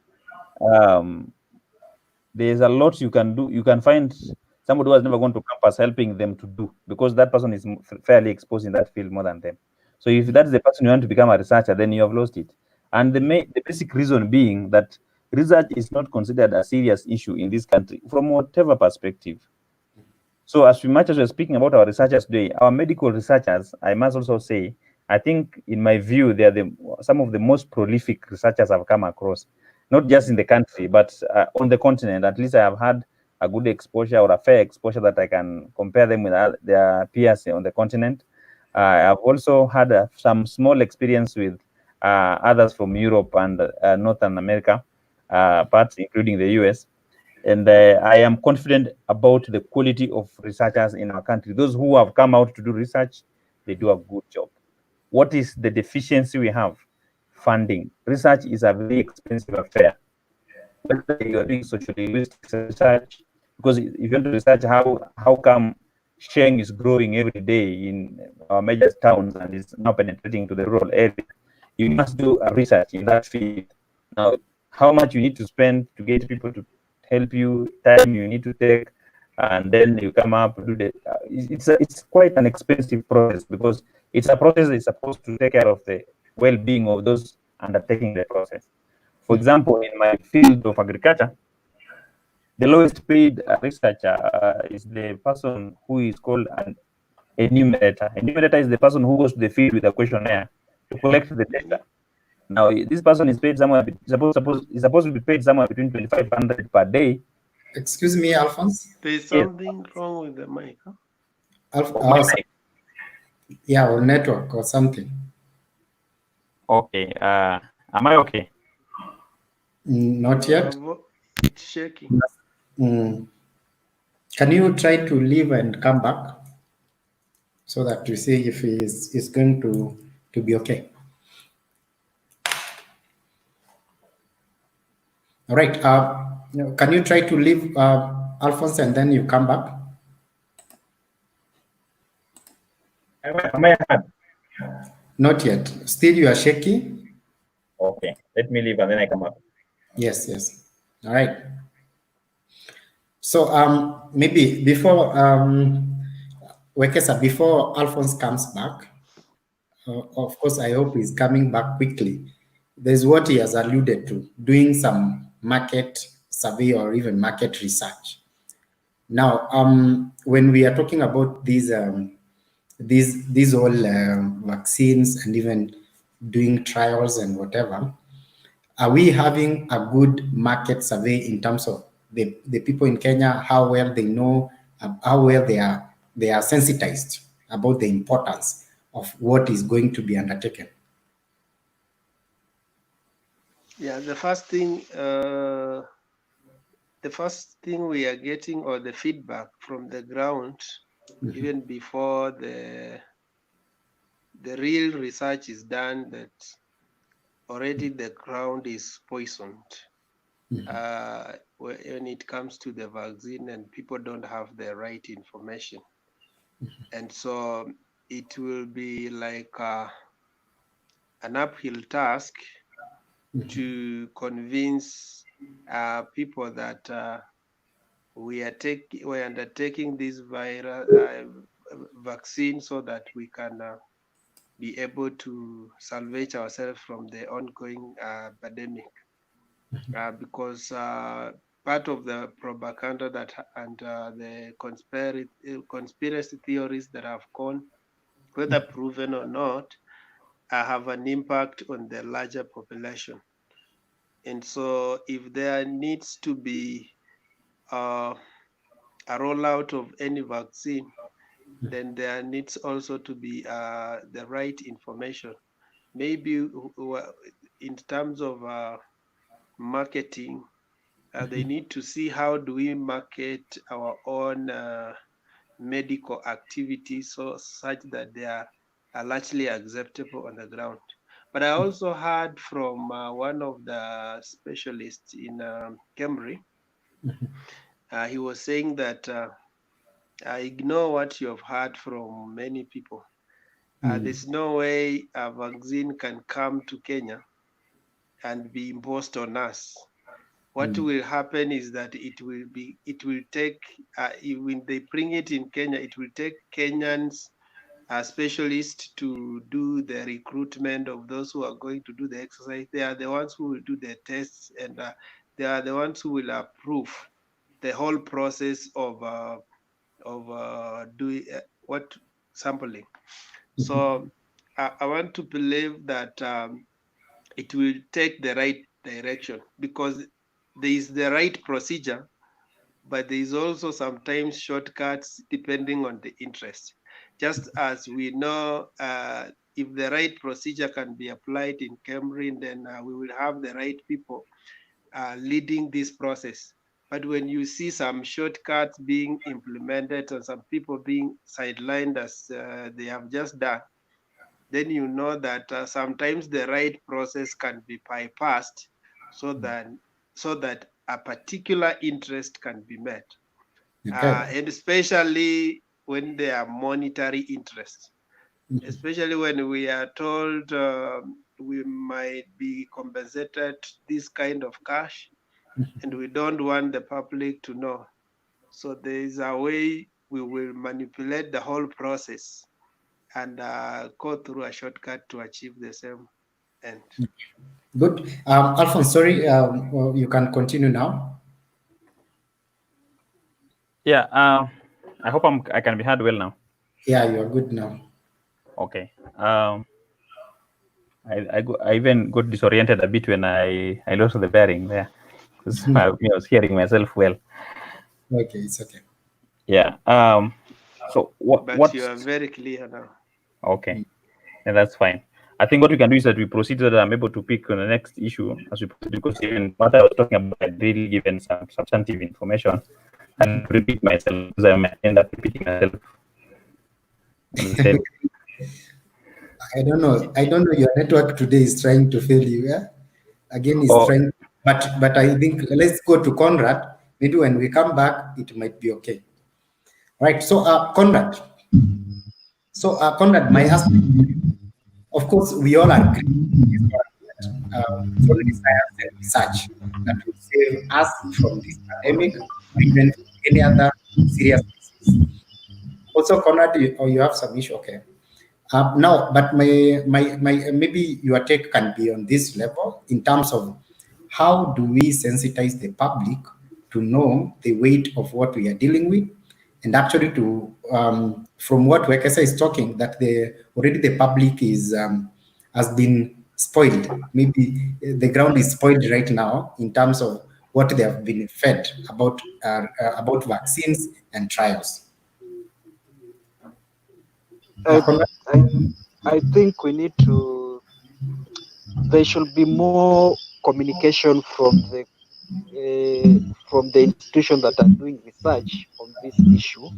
S5: there's a lot you can do. You can find somebody who has never gone to campus helping them to do, because that person is fairly exposed in that field more than them. So if that's the person you want to become a researcher, then you have lost it. And the basic reason being that research is not considered a serious issue in this country from whatever perspective. So as much as we're speaking about our researchers today, our medical researchers, I must also say, I think in my view, they are some of the most prolific researchers I've come across, not just in the country, but on the continent. At least I have had a good exposure or a fair exposure that I can compare them with their peers on the continent. I've also had some small experience with others from Europe and Northern America, parts including the US. And I am confident about the quality of researchers in our country. Those who have come out to do research, they do a good job. What is the deficiency we have? Funding. Research is a very expensive affair. Whether you are doing social linguistics research, because if you want to research how come Sheng is growing every day in our major towns and is now penetrating to the rural area, you must do a research in that field. Now, how much you need to spend to get people to help you, time you need to take, and then you come up do the. It's quite an expensive process, because it's a process that's supposed to take care of the well-being of those undertaking the process. For example, in my field of agriculture, the lowest paid researcher is the person who is called an enumerator. Enumerator is the person who goes to the field with a questionnaire to collect the data. Now, this person is paid somewhere, is supposed to be paid somewhere between 2,500 per day.
S2: Excuse me, Alphonse.
S3: There's something wrong with the mic.
S2: Huh? Yeah, or network or something.
S5: Okay. Am I okay?
S2: Not yet.
S3: It's shaking.
S2: Can you try to leave and come back so that you see if it's going to be okay? All right. Can you try to leave, Alphonse, and then you come back?
S5: Am I hard?
S2: Not yet. Still, you are shaky.
S5: Okay. Let me leave and then I come up.
S2: Yes. All right. So maybe before Wekesa, before Alphonse comes back, of course, I hope he's coming back quickly. There's what he has alluded to, doing some market survey or even market research. Now, when we are talking about these all vaccines and even doing trials and whatever, are we having a good market survey in terms of the people in Kenya, how well they know, how well they are sensitized about the importance of what is going to be undertaken?
S3: Yeah, the first thing the first thing we are getting, or the feedback from the ground, even before the real research is done, that already the ground is poisoned when it comes to the vaccine, and people don't have the right information. And so it will be like an uphill task to convince people that we are undertaking this vaccine so that we can be able to salvage ourselves from the ongoing pandemic. Because part of the propaganda that and the conspiracy theories that have gone, whether proven or not, have an impact on the larger population. And so if there needs to be a rollout of any vaccine, then there needs also to be the right information. Maybe in terms of marketing, they need to see how do we market our own medical activities such that they are largely acceptable on the ground. But I also heard from one of the specialists in Cambridge, he was saying that ignore what you have heard from many people. There's no way a vaccine can come to Kenya and be imposed on us. What will happen is that it will take, when they bring it in Kenya, it will take Kenyans, specialists to do the recruitment of those who are going to do the exercise. They are the ones who will do the tests, and they are the ones who will approve the whole process of doing what sampling. So I want to believe that it will take the right direction, because there is the right procedure, but there is also sometimes shortcuts depending on the interest. Just as we know, if the right procedure can be applied in Cambridge, then we will have the right people leading this process. But when you see some shortcuts being implemented and some people being sidelined as they have just done, then you know that sometimes the right process can be bypassed so that a particular interest can be met. And especially when there are monetary interests, especially when we are told we might be compensated this kind of cash, and we don't want the public to know. So there is a way we will manipulate the whole process and go through a shortcut to achieve the same end.
S2: Good. Alphonse, sorry, well, you can continue now.
S5: Yeah, I hope I can be heard well now.
S2: Yeah, you are good now.
S5: Okay. I even got disoriented a bit when I lost the bearing there, because I was hearing myself well.
S2: Okay, it's okay.
S5: Yeah. So what?
S3: You are very clear now.
S5: Okay, and that's fine. I think what we can do is that we proceed so that I'm able to pick on the next issue as we proceed, because even what I was talking about, I'd really given some substantive information and repeat myself, because I might end up repeating myself.
S2: I don't know. Your network today is trying to fail you. Yeah, again, it's trying. But I think let's go to Conrad. Maybe when we come back, it might be okay. Right. So, Conrad. Conrad, my husband. Of course, we all agree from the science and research that will save us from this pandemic or even from any other serious disease. Also, Conrad, you have some issue. Okay. Now, but my maybe your take can be on this level in terms of how do we sensitize the public to know the weight of what we are dealing with, and actually to from what Wekesa is talking, that already the public is has been spoiled. Maybe the ground is spoiled right now in terms of what they have been fed about vaccines and trials.
S4: I think we need to. There should be more communication from the from the institutions that are doing research on this issue,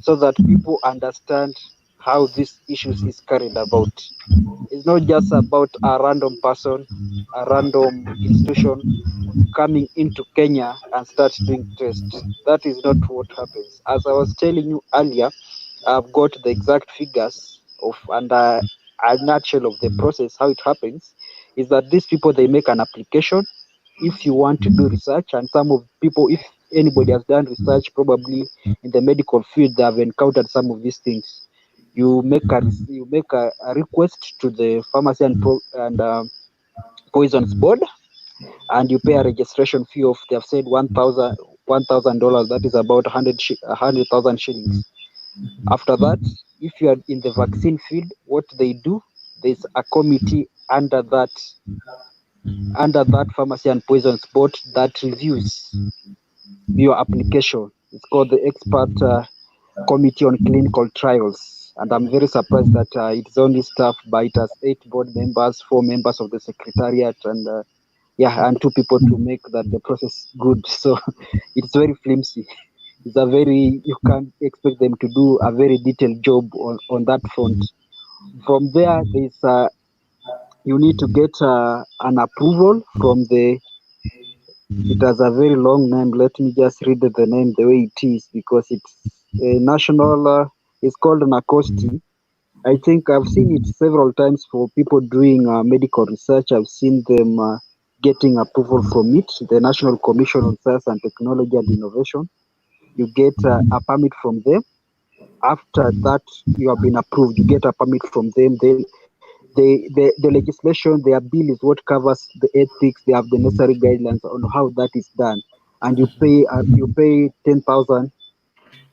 S4: so that people understand how this issues is carried about. It's not just about a random person, a random institution coming into Kenya and start doing tests. That is not what happens. As I was telling you earlier, I've got the exact figures of and a nutshell of the process. How it happens is that these people, they make an application if you want to do research, and some of people, if anybody has done research, probably in the medical field, they have encountered some of these things. You make a request to the Pharmacy and Poisons Board, and you pay a registration fee of, they have said, $1,000. That is about 100,000 shillings. After that, if you are in the vaccine field, what they do, there's a committee under that Pharmacy and Poisons Board that reviews your application. It's called the Expert Committee on Clinical Trials. And I'm very surprised that it's only staffed by, it has 8 board members, 4 members of the secretariat, and and 2 people to make that the process good. So it's very flimsy. You can't expect them to do a very detailed job on that front. From there, there's you need to get an approval from the, it has a very long name. Let me just read the name the way it is, because it's a national, it's called NACOSTI. I think I've seen it several times for people doing medical research. I've seen them getting approval from it, the National Commission on Science and Technology and Innovation. You get a permit from them. After that, you have been approved, you get a permit from them. The legislation, their bill is what covers the ethics. They have the necessary guidelines on how that is done, and you pay $10,000.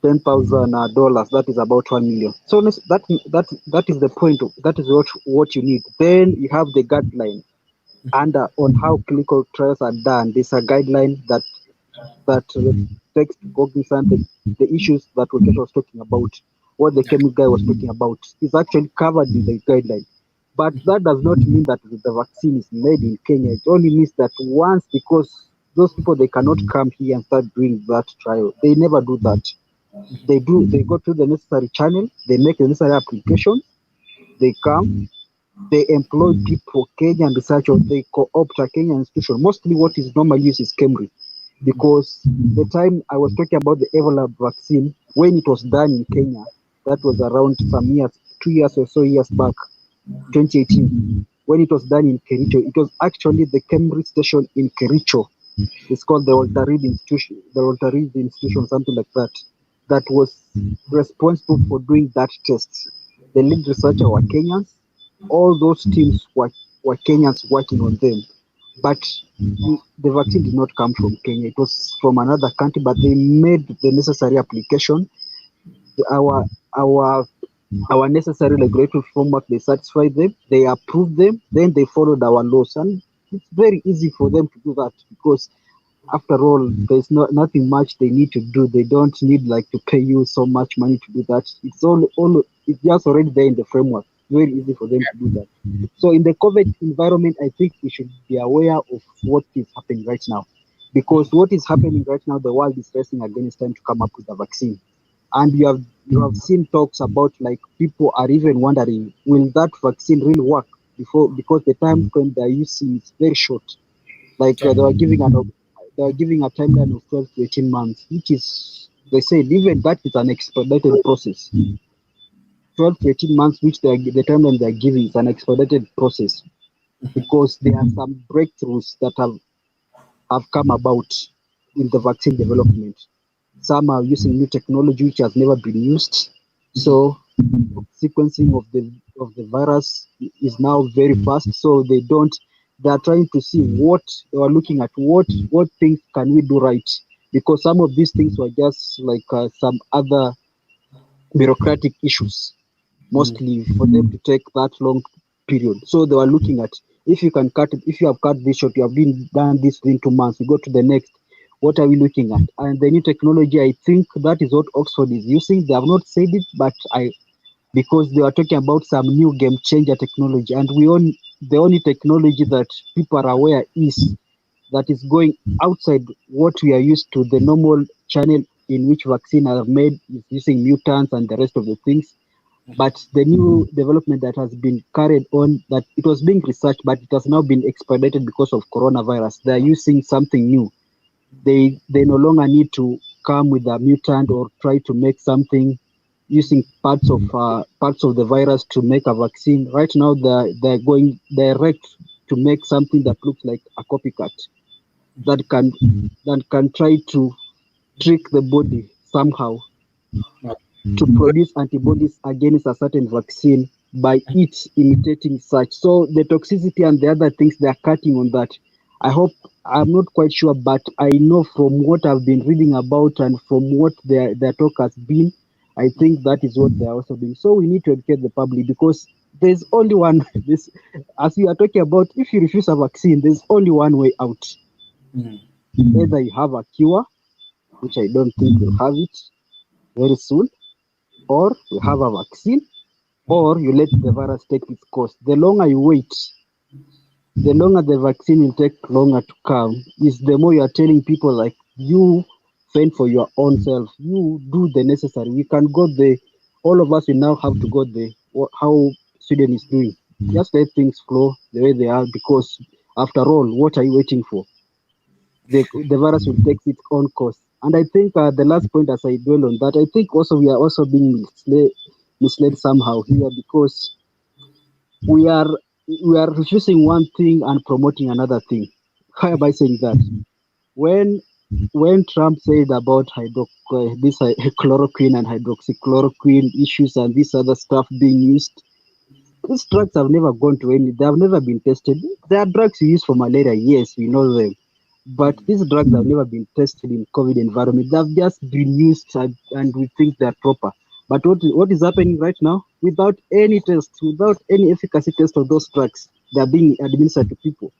S4: That is about 1 million. So that is the point. That is what you need. Then you have the guideline, and on how clinical trials are done. There's a guideline that takes cognizant the issues that Wekesa was talking about. What the chemical guy was talking about is actually covered in the guideline. But that does not mean that the vaccine is made in Kenya. It only means that once, because those people, they cannot come here and start doing that trial. They never do that. They go through the necessary channel, they make the necessary application, they come, they employ people, Kenyan researchers, they co-opt a Kenyan institution. Mostly what is normally used is Cambridge. Because the time I was talking about the Ebola vaccine, when it was done in Kenya, that was around some years, 2 years or so years back, 2018, when it was done in Kericho. It was actually the Cambridge station in Kericho. It's called the Walter Reed Institution, something like that. That was responsible for doing that test. The lead researcher were Kenyans. All those teams were Kenyans working on them. But the vaccine did not come from Kenya. It was from another country, but they made the necessary application. Our necessary regulatory framework, they satisfied them, they approved them, then they followed our laws. And it's very easy for them to do that, because after all, there's nothing much they need to do. They don't need to pay you so much money to do that. It's just already there in the framework. Very easy for them to do that. So in the COVID environment, I think we should be aware of what is happening right now, because what is happening right now, the world is racing against time to come up with a vaccine. And you have seen talks about, people are even wondering, will that vaccine really work because the time frame they are using is very short. They were giving a timeline of 12 to 18 months, which is, they said, even that is an expedited process. 12 to 18 months, which the timeline they are giving, is an expedited process, because there are some breakthroughs that have come about in the vaccine development. Some are using new technology which has never been used. So sequencing of the virus is now very fast. So they are trying to see what they are looking at, what things can we do right, because some of these things were just some other bureaucratic issues, mostly for them to take that long period. So they were looking at, if you have cut this short, you have done this within 2 months, you go to the next. What are we looking at? And the new technology, I think that is what Oxford is using. They have not said it, but because they are talking about some new game changer technology, and the only technology that people are aware is that is going outside what we are used to, the normal channel in which vaccine are made using mutants and the rest of the things. But the new development that has been carried on, that it was being researched, but it has now been expedited because of coronavirus. They are using something new. They no longer need to come with a mutant or try to make something using parts of the virus to make a vaccine. Right now, they're going direct to make something that looks like a copycat that can try to trick the body somehow to produce antibodies against a certain vaccine by it imitating such. So the toxicity and the other things they are cutting on that. I'm not quite sure, but I know from what I've been reading about and from what their talk has been, I think that is what they are also doing. So we need to educate the public because there's only one this as we are talking about, if you refuse a vaccine, there's only one way out. Either you have a cure, which I don't think we'll have it very soon, or you have a vaccine, or you let the virus take its course. The longer you wait, the longer the vaccine will take longer to come. Is the more you are telling people like, you fend for your own self, you do the necessary. We can go there. All of us will now have to go there. How Sweden is doing. Just let things flow the way they are, because after all, what are you waiting for? The virus will take its own course. And I think the last point, as I dwell on that, I think also we are also being misled somehow here, because we are refusing one thing and promoting another thing. Why am I saying that? When Trump said about this chloroquine and hydroxychloroquine issues and this other stuff being used, these drugs have never gone to any. They have never been tested. There are drugs you use for malaria. Yes, we know them. But these drugs have never been tested in COVID environment. They have just been used and we think they're proper. But what is happening right now? Without any test, without any efficacy test of those drugs, they are being administered to people.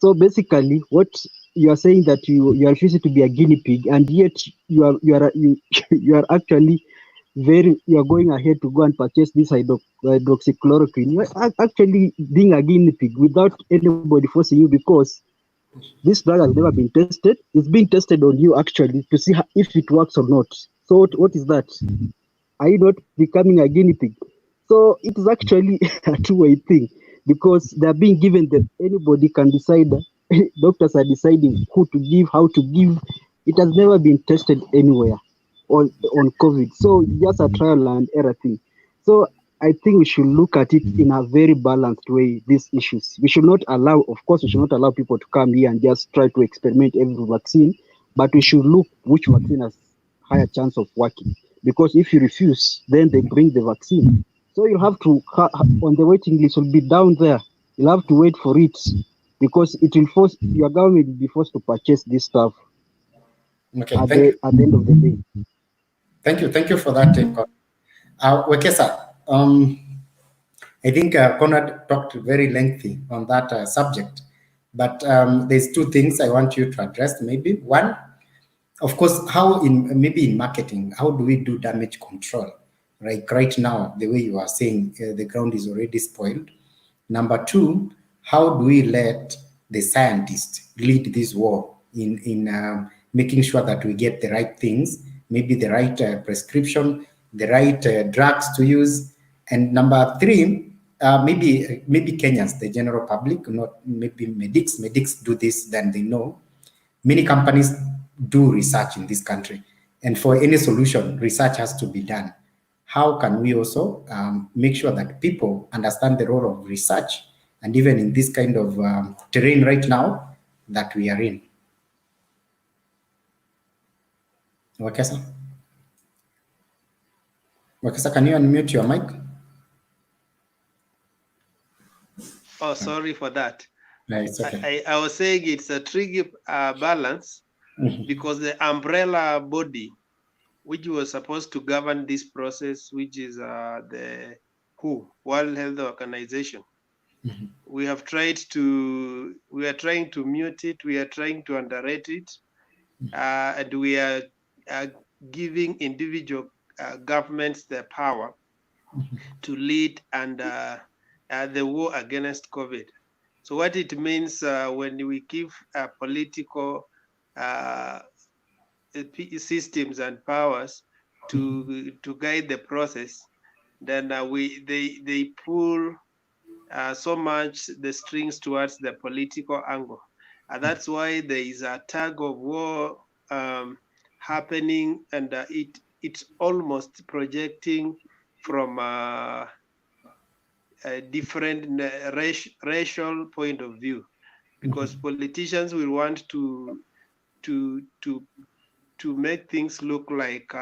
S4: So basically, what you are saying that you are refusing to be a guinea pig, and yet you are actually you are going ahead to go and purchase this hydroxychloroquine. You are actually being a guinea pig without anybody forcing you, because this drug has never been tested. It's being tested on you actually to see if it works or not. So what is that? Are you not becoming a guinea pig? So it is actually a two-way thing, because they are being given that anybody can decide. Doctors are deciding who to give, how to give. It has never been tested anywhere on COVID. So just a trial and error thing. So I think we should look at it in a very balanced way, these issues. We should not allow, of course, we should not allow people to come here and just try to experiment every vaccine, but we should look which vaccine has higher chance of working. Because if you refuse, then they bring the vaccine. So you have to, on the waiting list, will be down there. You'll have to wait for it, because it will force, your government will be forced to purchase this stuff at the end of the day.
S2: Thank you for that. Wekesa, I think Conrad talked very lengthy on that subject, but there's two things I want you to address. Maybe one, of course, maybe in marketing, how do we do damage control? Right now, the way you are saying, the ground is already spoiled. Number two, how do we let the scientists lead this war in making sure that we get the right things, maybe the right prescription, the right drugs to use? And number three, maybe Kenyans, the general public, not maybe medics. Medics do this, then they know. Many companies do research in this country, and for any solution, research has to be done. How can we also make sure that people understand the role of research, and even in this kind of terrain right now that we are in? Wakesa, can you unmute your mic?
S3: Oh, sorry for that.
S2: No, it's okay.
S3: I was saying it's a tricky balance, because the umbrella body which was supposed to govern this process, which is the WHO, World Health Organization, we are trying to mute it, we are trying to underrate it, and we are giving individual governments the power to lead and the war against COVID. So what it means when we give political systems and powers to guide the process, then they pull so much the strings towards the political angle, and that's why there is a tug of war happening, and it's almost projecting from a different racial point of view, because politicians will want to make things look like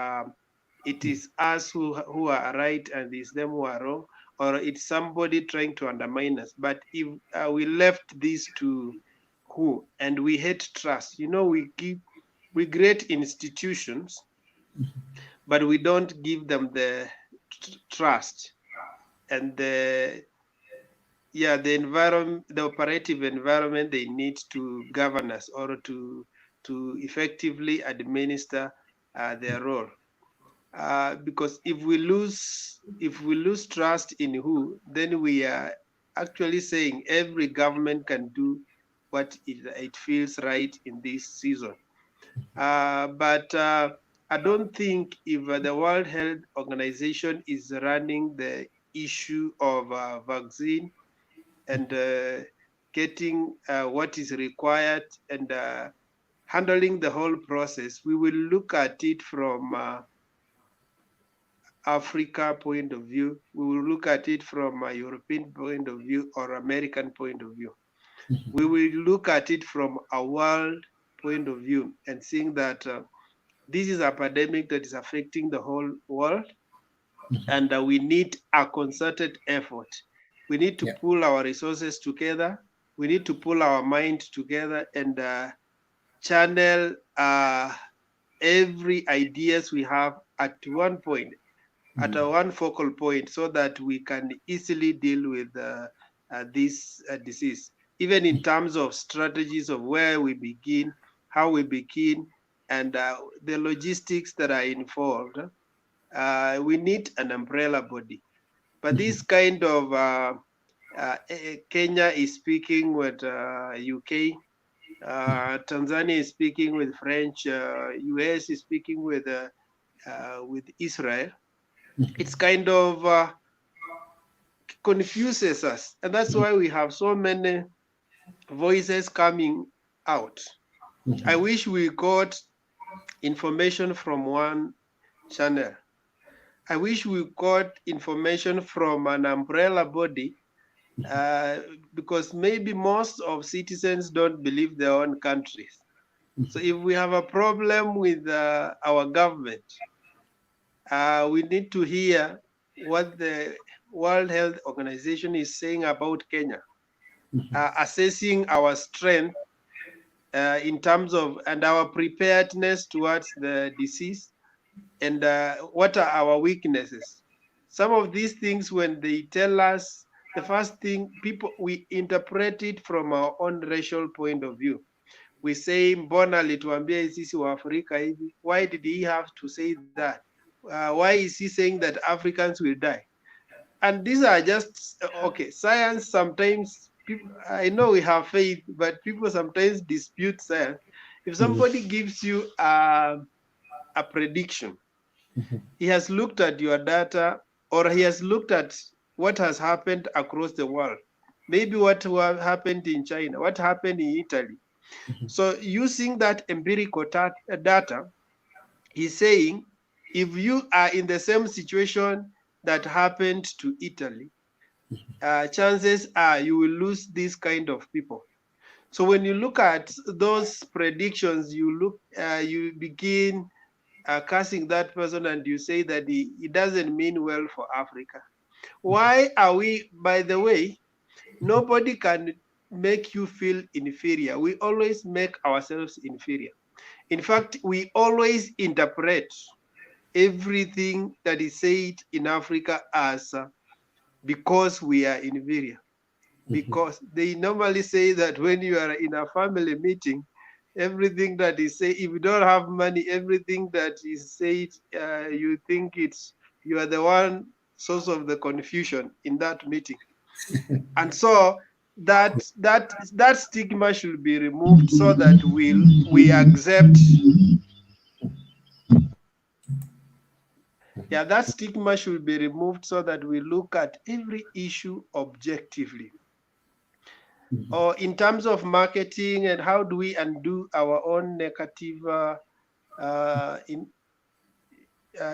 S3: it is us who are right and it's them who are wrong, or it's somebody trying to undermine us. But if we left this to who, and we hate trust, we create institutions, but we don't give them the trust and the environment, the operative environment they need to govern us or to effectively administer their role. Because if we lose trust in who, then we are actually saying every government can do what it feels right in this season. But I don't think if the World Health Organization is running the issue of vaccine and getting what is required and handling the whole process, we will look at it from Africa point of view. We will look at it from a European point of view or American point of view. We will look at it from a world point of view and seeing that this is a pandemic that is affecting the whole world, and we need a concerted effort. We need to pull our resources together. We need to pull our mind together and channel every ideas we have at one point, at one focal point, so that we can easily deal with this disease, even in terms of strategies of where we begin, how we begin, and the logistics that are involved. We need an umbrella body. But this kind of Kenya is speaking with UK, Tanzania is speaking with French, US is speaking with Israel. It's kind of confuses us, and that's why we have so many voices coming out. I wish we got information from one channel. I wish we got information from an umbrella body, because maybe most of citizens don't believe their own countries. So if we have a problem with our government, we need to hear what the World Health Organization is saying about Kenya, assessing our strength in terms of and our preparedness towards the disease, and what are our weaknesses. Some of these things, when they tell us, the first thing, we interpret it from our own racial point of view. We say, mbona alituambia sisi wa Afrika hivi? Why did he have to say that? Why is he saying that Africans will die? And these are just, okay, science sometimes, people, I know we have faith, but people sometimes dispute science. If somebody gives you a prediction, he has looked at your data, or he has looked at what has happened across the world. Maybe what happened in China, what happened in Italy. So using that empirical data, he's saying, if you are in the same situation that happened to Italy, chances are you will lose this kind of people. So when you look at those predictions, you begin cursing that person, and you say that it doesn't mean well for Africa. Why are we, by the way, nobody can make you feel inferior. We always make ourselves inferior. In fact, we always interpret everything that is said in Africa as because we are inferior. Because they normally say that when you are in a family meeting, everything that is said, if you don't have money, everything that is said, you think you are the one source of the confusion in that meeting. And so that stigma should be removed so that we accept. Yeah, that stigma should be removed so that we look at every issue objectively. Or in terms of marketing and how do we undo our own negative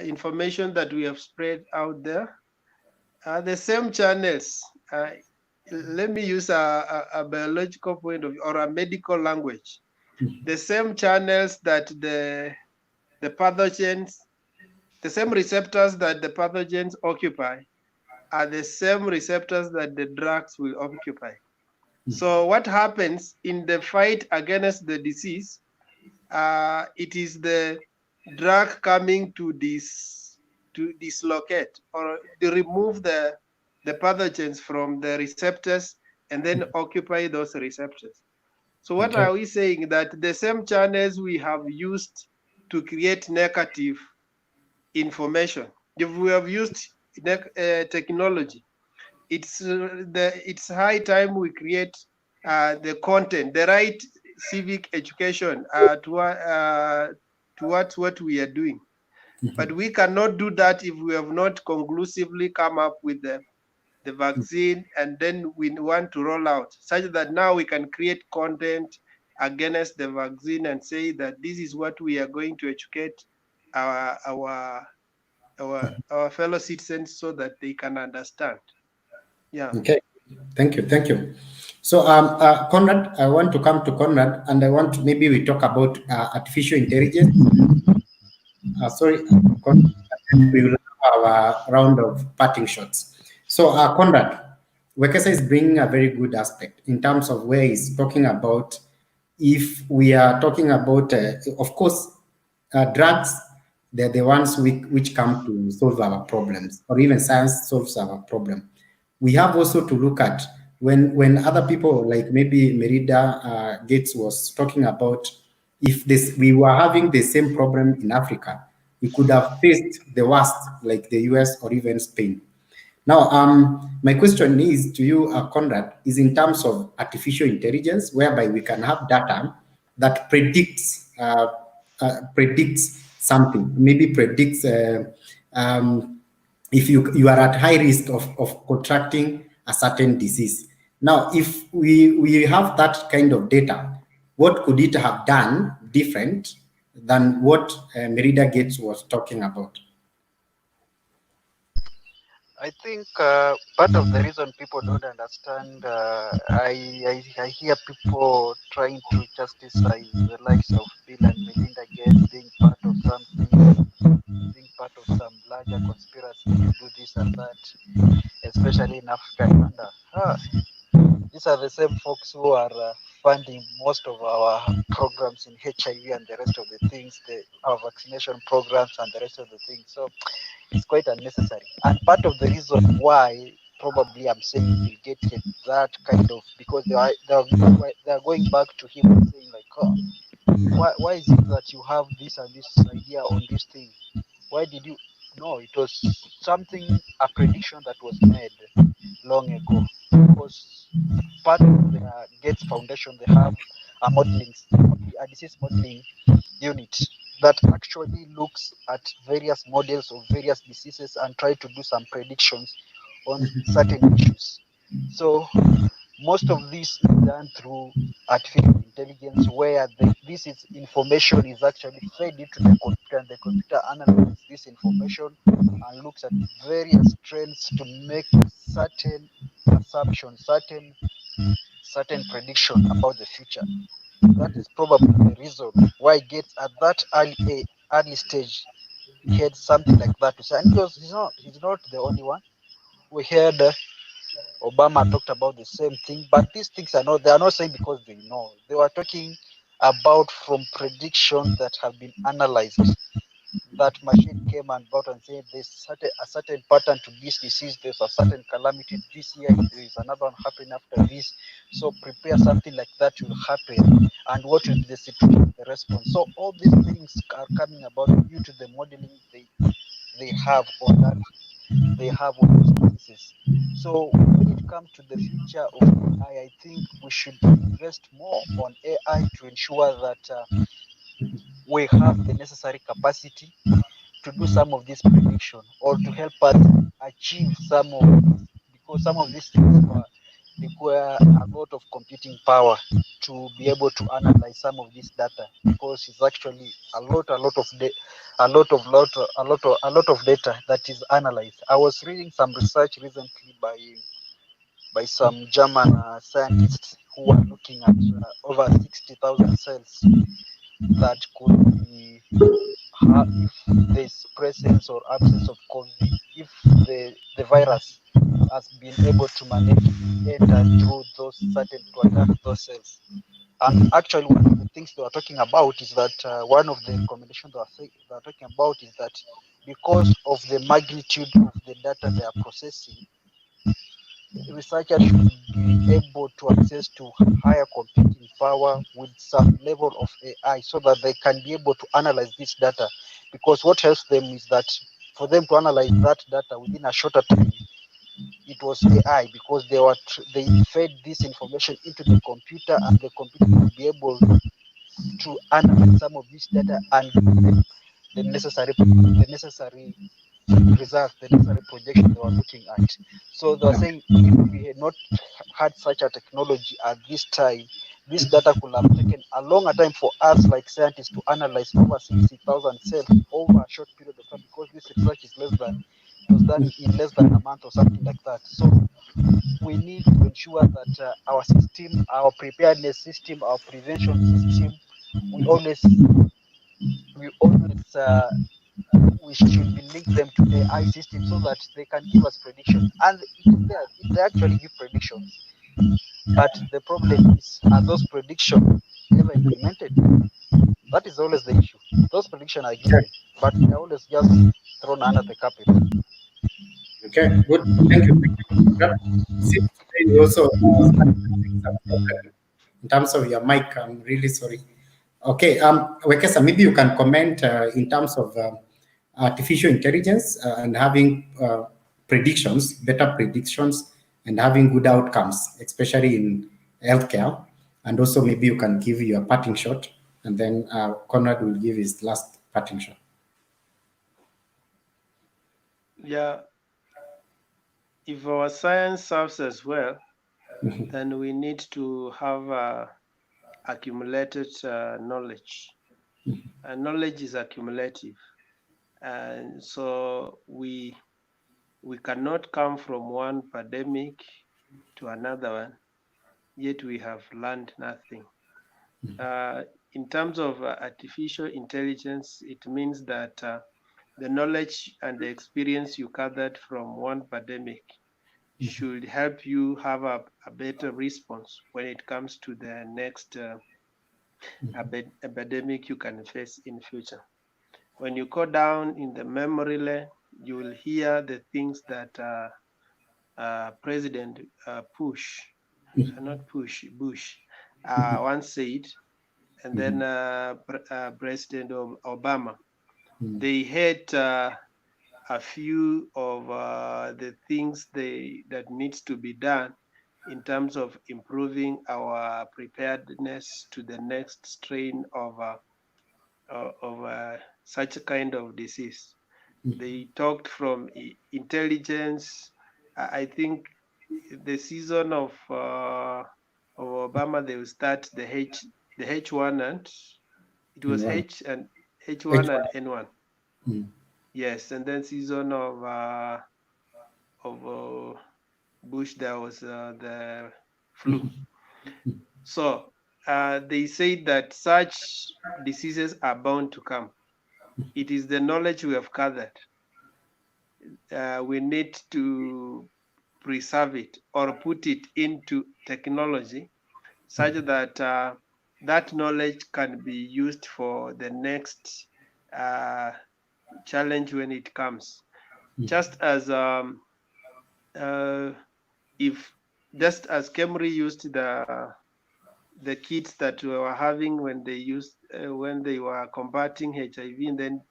S3: information that we have spread out there. The same channels, let me use a biological point of view or a medical language. The same channels that the pathogens, the same receptors that the pathogens occupy are the same receptors that the drugs will occupy. So what happens in the fight against the disease, it is the drug coming to dislocate or to remove the pathogens from the receptors and then occupy those receptors. So what are we saying? That the same channels we have used to create negative information, if we have used technology, it's high time we create the content, the right civic education towards what we are doing. But we cannot do that if we have not conclusively come up with the vaccine, and then we want to roll out such that now we can create content against the vaccine and say that this is what we are going to educate our fellow citizens so that they can understand. Yeah.
S2: Okay. Thank you. So, Conrad, I want to come to Conrad, and I want maybe we talk about artificial intelligence. Sorry, Conrad, and we will have our round of parting shots. So, Conrad, Wekesa is bringing a very good aspect in terms of where he's talking about if we are talking about, of course, drugs, they're the ones which come to solve our problems, or even science solves our problem. We have also to look at when other people like maybe Merida Gates was talking about if we were having the same problem in Africa, we could have faced the worst like the US or even Spain. Now, my question is to you, Conrad, is in terms of artificial intelligence, whereby we can have data that predicts something, maybe predicts if you are at high risk of contracting a certain disease. Now, if we have that kind of data, what could it have done different than what Merida Gates was talking about?
S4: I think part of the reason people don't understand, I hear people trying to justify the likes of Bill and Melinda Gates being part of something, being part of some larger conspiracy to do this and that, especially in Africa. I wonder, these are the same folks who are funding most of our programs in HIV and the rest of the things, our vaccination programs and the rest of the things. So it's quite unnecessary. And part of the reason why probably I'm saying Bill Gates get that kind of, because they are going back to him and saying like, oh, why is it that you have this and this idea on this thing? Why did you? No, it was something, a prediction that was made long ago. Because part of the Gates Foundation, they have a disease modeling unit that actually looks at various models of various diseases and try to do some predictions on certain issues. So most of this is done through artificial intelligence, where this information is actually fed into the computer, and the computer analyzes this information and looks at various trends to make certain assumptions, certain prediction about the future. That is probably the reason why Gates at that early stage he had something like that to say. And he's not the only one. We heard Obama talked about the same thing, but these things they are not saying because they know. They were talking about from predictions that have been analyzed. That machine came and brought and said there's a certain pattern to this disease, there's a certain calamity this year, there is another one happening after this. So prepare something like that will happen, and what will be the situation, the response. So all these things are coming about due to the modeling they have on that, they have on those diseases. So when it come to the future of AI, I think we should invest more on AI to ensure that we have the necessary capacity to do some of this prediction or to help us achieve some of this, because some of these things require a lot of computing power to be able to analyze some of this data, because it's actually a lot of data that is analyzed. I was reading some research recently by some German scientists who are looking at over 60,000 cells that could be if there's presence or absence of COVID, if the virus has been able to manage to enter through those certain to attack those cells. And actually, one of the things they were talking about is that one of the recommendations they are talking about is that because of the magnitude of the data they are processing, researchers should be able to access to higher computing power with some level of AI so that they can be able to analyze this data. Because what helps them is that for them to analyze that data within a shorter time, it was AI, because they fed this information into the computer, and the computer will be able to analyze some of this data and give them the necessary results, the necessary projection they were looking at. So they were saying if we had not had such a technology at this time, this data could have taken a longer time for us, like scientists, to analyze over 60,000 cells over a short period of time, because this research is was done in less than a month or something like that. So we need to ensure that our system, our preparedness system, our prevention system, we always we should be link them to AI systems so that they can give us predictions. And they actually give predictions. But the problem is, are those predictions ever implemented? That is always the issue. Those predictions are given, but they're always just thrown under the carpet.
S2: Okay, good. Thank you. Seems you also started having some problem in terms of your mic. I'm really sorry. Okay, Wekesa, maybe you can comment in terms of artificial intelligence and having predictions, better predictions, and having good outcomes, especially in healthcare. And also maybe you can give your parting shot, and then Conrad will give his last parting shot.
S3: Yeah, if our science serves as well, then we need to have accumulated knowledge. And knowledge is accumulative. And so we cannot come from one pandemic to another one, yet we have learned nothing. In terms of artificial intelligence, it means that the knowledge and the experience you gathered from one pandemic should help you have a better response when it comes to the next epidemic you can face in future. When you go down in the memory lane, you will hear the things that President Bush once said, and then President Obama. They had a few of the things that needs to be done in terms of improving our preparedness to the next strain of such a kind of disease. They talked from intelligence. I think the season of Obama, they will start the H1 and it was H1 and N1. Yes, and then season of Bush, there was the flu. So they say that such diseases are bound to come. It is the knowledge we have gathered. We need to preserve it or put it into technology such that that knowledge can be used for the next challenge when it comes. Just as Kemri used the kits that we were having when they were combating HIV, and then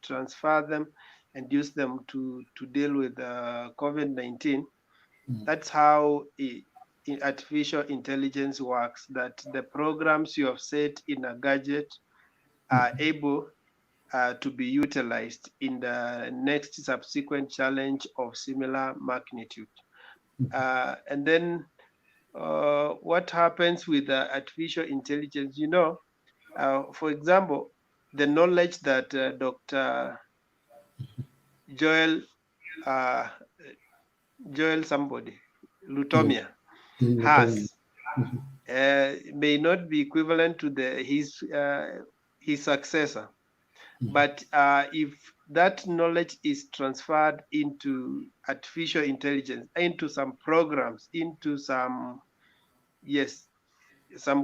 S3: transfer them and use them to deal with COVID-19. That's how artificial intelligence works, that the programs you have set in a gadget are able to be utilized in the next subsequent challenge of similar magnitude. And then what happens with artificial intelligence, for example, the knowledge that Dr. Joel somebody, Lutomia, has may not be equivalent to his successor. But if that knowledge is transferred into artificial intelligence, into some programs, into some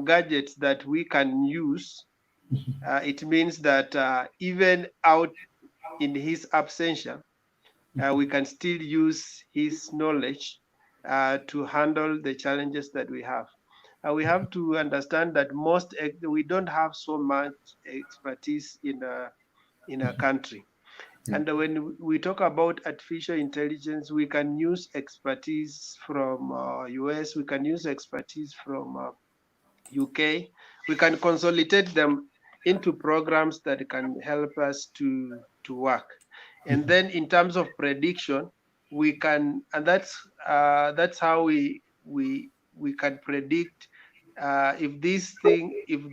S3: gadgets that we can use, it means that even out in his absentia, we can still use his knowledge to handle the challenges that we have. We have to understand that we don't have so much expertise in a country. And when we talk about artificial intelligence, we can use expertise from US, we can use expertise from UK. We can consolidate them into programs that can help us to work. And then in terms of prediction, we can, and that's how we can predict if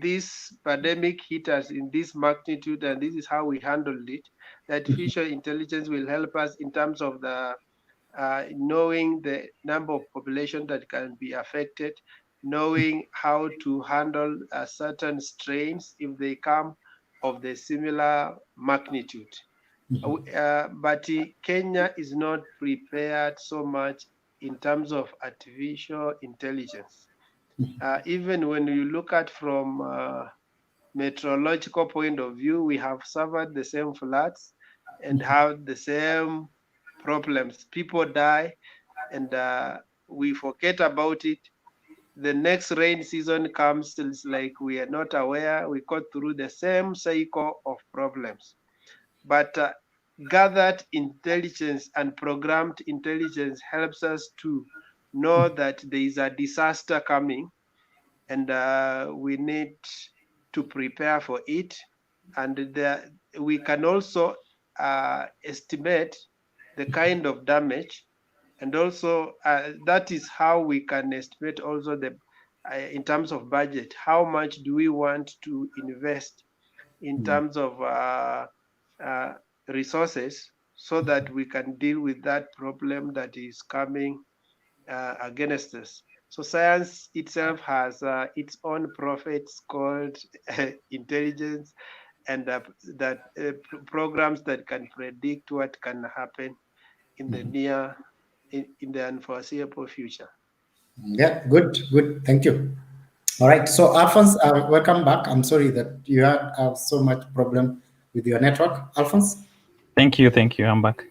S3: this pandemic hit us in this magnitude, and this is how we handled it. The artificial intelligence will help us in terms of the knowing the number of population that can be affected, knowing how to handle certain strains if they come of the similar magnitude. But Kenya is not prepared so much in terms of artificial intelligence. Even when you look at from meteorological point of view, we have suffered the same floods and have the same problems. People die and we forget about it. The next rain season comes, it's like we are not aware. We go through the same cycle of problems. But gathered intelligence and programmed intelligence helps us to know that there is a disaster coming and we need to prepare for it. And we can also estimate the kind of damage, and also that is how we can estimate also the in terms of budget, how much do we want to invest in terms of resources so that we can deal with that problem that is coming against us. So science itself has its own prophets called intelligence, and programs that can predict what can happen in the in the unforeseeable future.
S2: Yeah, good. Thank you. All right. So Alphonse, welcome back. I'm sorry that you had so much problem with your network, Alphonse.
S5: Thank you. I'm back.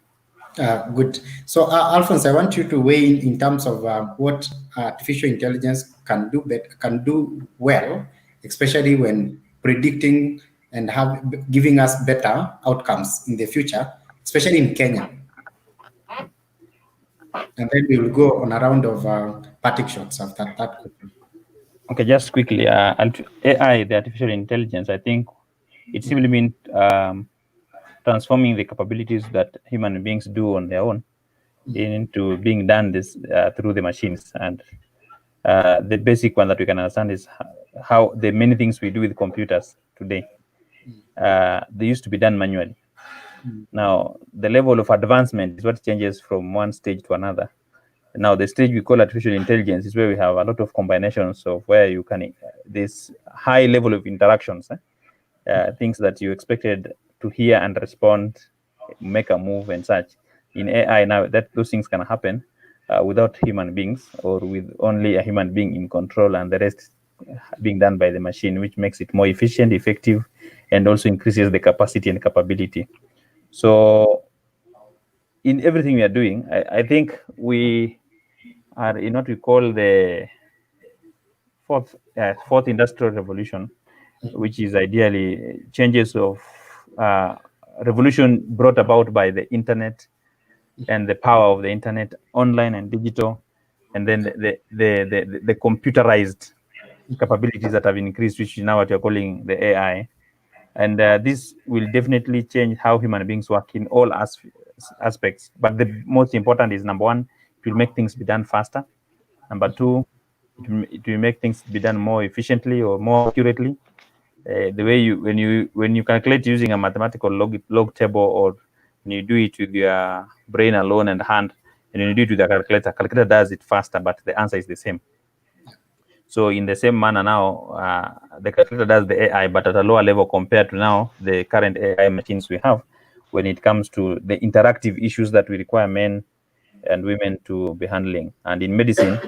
S2: Good. So, Alphonse, I want you to weigh in terms of what artificial intelligence can do well, especially when predicting and giving us better outcomes in the future, especially in Kenya. And then we will go on a round of parting shots after that question.
S5: Okay, just quickly, AI, the artificial intelligence, I think it simply means transforming the capabilities that human beings do on their own into being done through the machines. And the basic one that we can understand is how the many things we do with computers today, they used to be done manually. Now, the level of advancement is what changes from one stage to another. Now, the stage we call artificial intelligence is where we have a lot of combinations of where you can, this high level of interactions, things that you expected to hear and respond, make a move and such. In AI now, those things can happen without human beings, or with only a human being in control, and the rest being done by the machine, which makes it more efficient, effective, and also increases the capacity and capability. So in everything we are doing, I think we are in what we call the fourth industrial revolution, which is ideally changes of revolution brought about by the internet and the power of the internet, online and digital, and then the computerized capabilities that have increased, which is now what you're calling the AI. And this will definitely change how human beings work in all aspects. But the most important is, number one, it will make things be done faster. Number two, it will make things be done more efficiently or more accurately. The way when you calculate using a mathematical log table, or when you do it with your brain alone and hand, and when you do it with a calculator does it faster, but the answer is the same. So in the same manner now, the calculator does the AI, but at a lower level compared to now the current AI machines we have, when it comes to the interactive issues that we require men and women to be handling. And in medicine,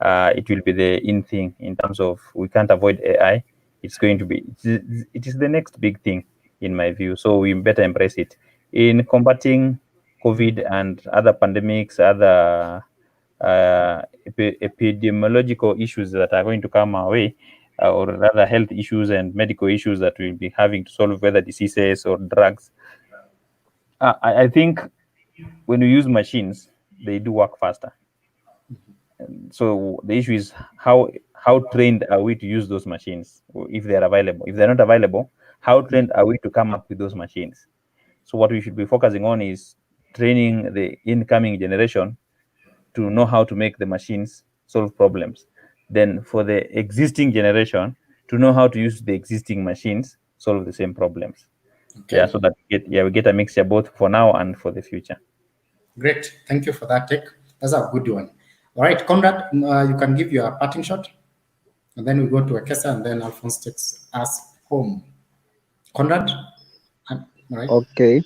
S5: it will be the in thing in terms of we can't avoid AI. It's going to be, it is the next big thing in my view. So we better embrace it. In combating COVID and other pandemics, other epidemiological issues that are going to come our way, or rather health issues and medical issues that we'll be having to solve, whether diseases or drugs. I think when we use machines, they do work faster. And so the issue is how trained are we to use those machines, if they are available. If they're not available, how trained are we to come up with those machines? So what we should be focusing on is training the incoming generation to know how to make the machines solve problems. Then for the existing generation to know how to use the existing machines solve the same problems.
S2: Okay.
S5: Yeah, so that we get a mixture both for now and for the future.
S2: Great. Thank you for that take. That's a good one. All right, Conrad, you can give your parting shot, and then we go to Akesa, and then Alphonse takes us home. Conrad? All right.
S4: Okay.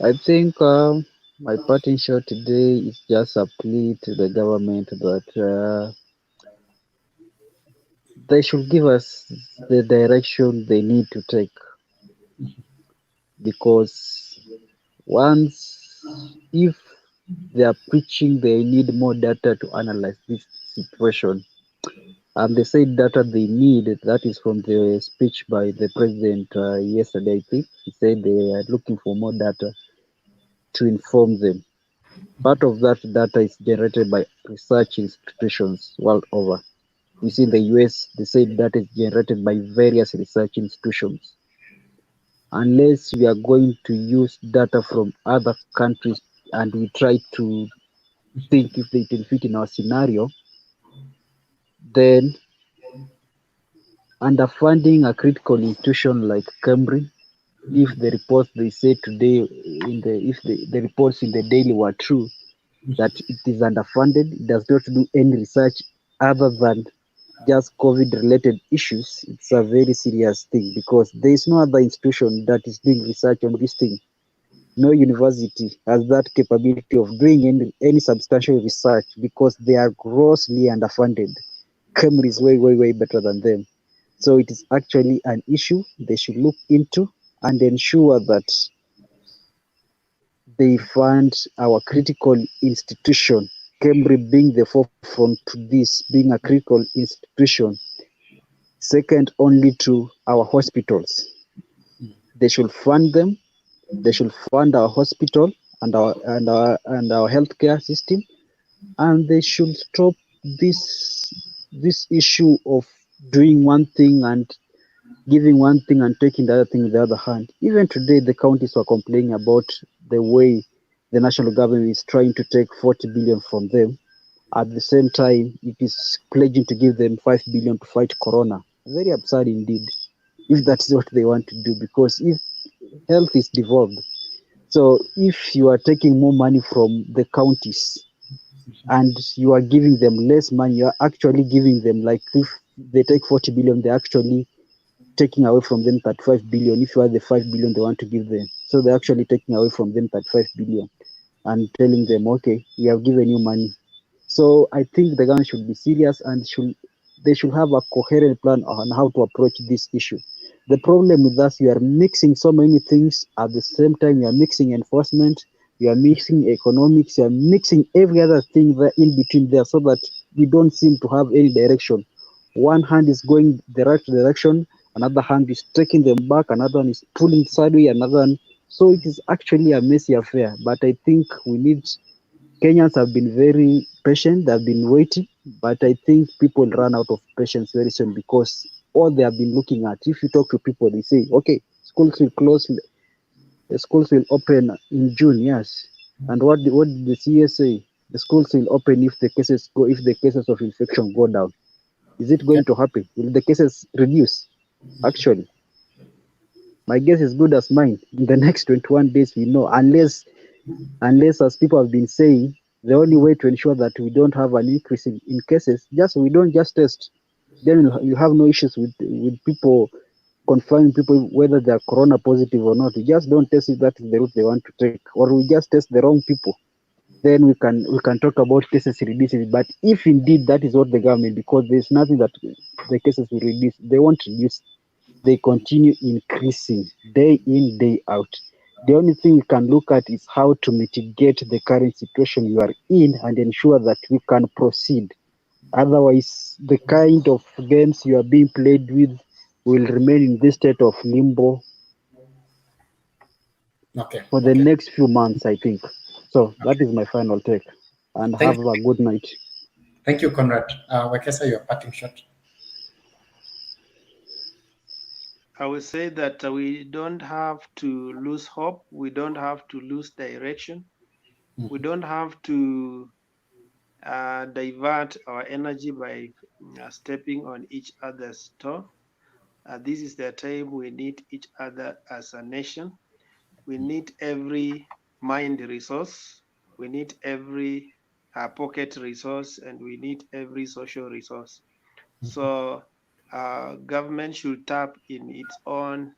S4: I think my parting shot today is just a plea to the government that they should give us the direction they need to take, because if they are preaching they need more data to analyze this situation, and they say data they need, that is from the speech by the president yesterday, I think. He said they are looking for more data to inform them. Part of that data is generated by research institutions world over. You see, in the US, they say data is generated by various research institutions. Unless we are going to use data from other countries and we try to think if they can fit in our scenario, then underfunding a critical institution like Cambridge, if the reports they say today if the reports in the daily were true, that it is underfunded, it does not do any research other than just COVID related issues, it's a very serious thing, because there is no other institution that is doing research on this thing. No university has that capability of doing any substantial research, because they are grossly underfunded. Cambridge is way better than them. So it is actually an issue they should look into and ensure that they fund our critical institution, Cambridge being the forefront to this, being a critical institution, second only to our hospitals. They should fund them. They should fund our hospital and our healthcare system, and they should stop this issue of doing one thing and giving one thing and taking the other thing with the other hand. Even today, the counties were complaining about the way the national government is trying to take 40 billion from them. At the same time, it is pledging to give them 5 billion to fight corona. Very absurd indeed, if that is what they want to do, because if health is devolved, so if you are taking more money from the counties and you are giving them less money, you are actually giving them, like if they take 40 billion, they're actually taking away from them 35 billion. If you are the 5 billion they want to give them, so they're actually taking away from them 35 billion and telling them, okay, we have given you money. So I think the government should be serious and they should have a coherent plan on how to approach this issue. The problem with us, you are mixing so many things at the same time. You are mixing enforcement, you are mixing economics, you are mixing every other thing there in between there, so that we don't seem to have any direction. One hand is going the right direction, another hand is taking them back, another one is pulling sideways, another one. So it is actually a messy affair. But I think we need Kenyans have been very patient. They've been waiting, but I think people run out of patience very soon because all they have been looking at. If you talk to people, they say, "Okay, schools will close. The schools will open in June." Yes, and what did the CS say? The schools will open if the cases of infection go down. Is it
S2: Yeah.
S4: going to happen? Will the cases reduce? Actually, my guess is good as mine. In the next 21 days, we know, unless as people have been saying, the only way to ensure that we don't have an increase in cases, we don't just test. Then you have no issues with people confirming people whether they are corona positive or not. We just don't test if that is the route they want to take, or we just test the wrong people. Then we can talk about cases reducing. But if indeed that is what the government, because there's nothing that the cases will reduce, they won't reduce. They continue increasing day in, day out. The only thing we can look at is how to mitigate the current situation you are in and ensure that we can proceed. Otherwise, the kind of games you are being played with will remain in this state of limbo
S2: Okay.
S4: for the
S2: Okay.
S4: next few months, I think. So that
S2: Okay.
S4: is my final take. And
S2: Thank
S4: have
S2: you.
S4: a good night.
S2: Thank you, Conrad. Wekesa, your parting shot.
S3: I will say that we don't have to lose hope. We don't have to lose direction. We don't have to divert our energy by stepping on each other's toe. This is the time we need each other as a nation. We need every mind resource. We need every pocket resource, and we need every social resource. So government should tap in its own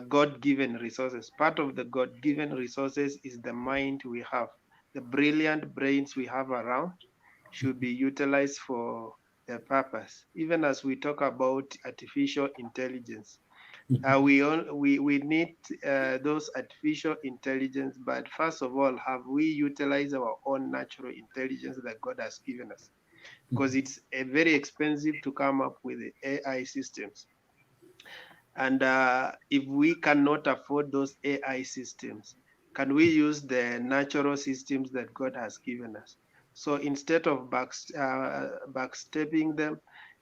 S3: God-given resources. Part of the God-given resources is the mind we have. The brilliant brains we have around should be utilized for their purpose. Even as we talk about artificial intelligence, we need those artificial intelligence, but first of all, have we utilized our own natural intelligence that God has given us? Because it's very expensive to come up with the AI systems. And if we cannot afford those AI systems, can we use the natural systems that God has given us? So instead of backstepping them,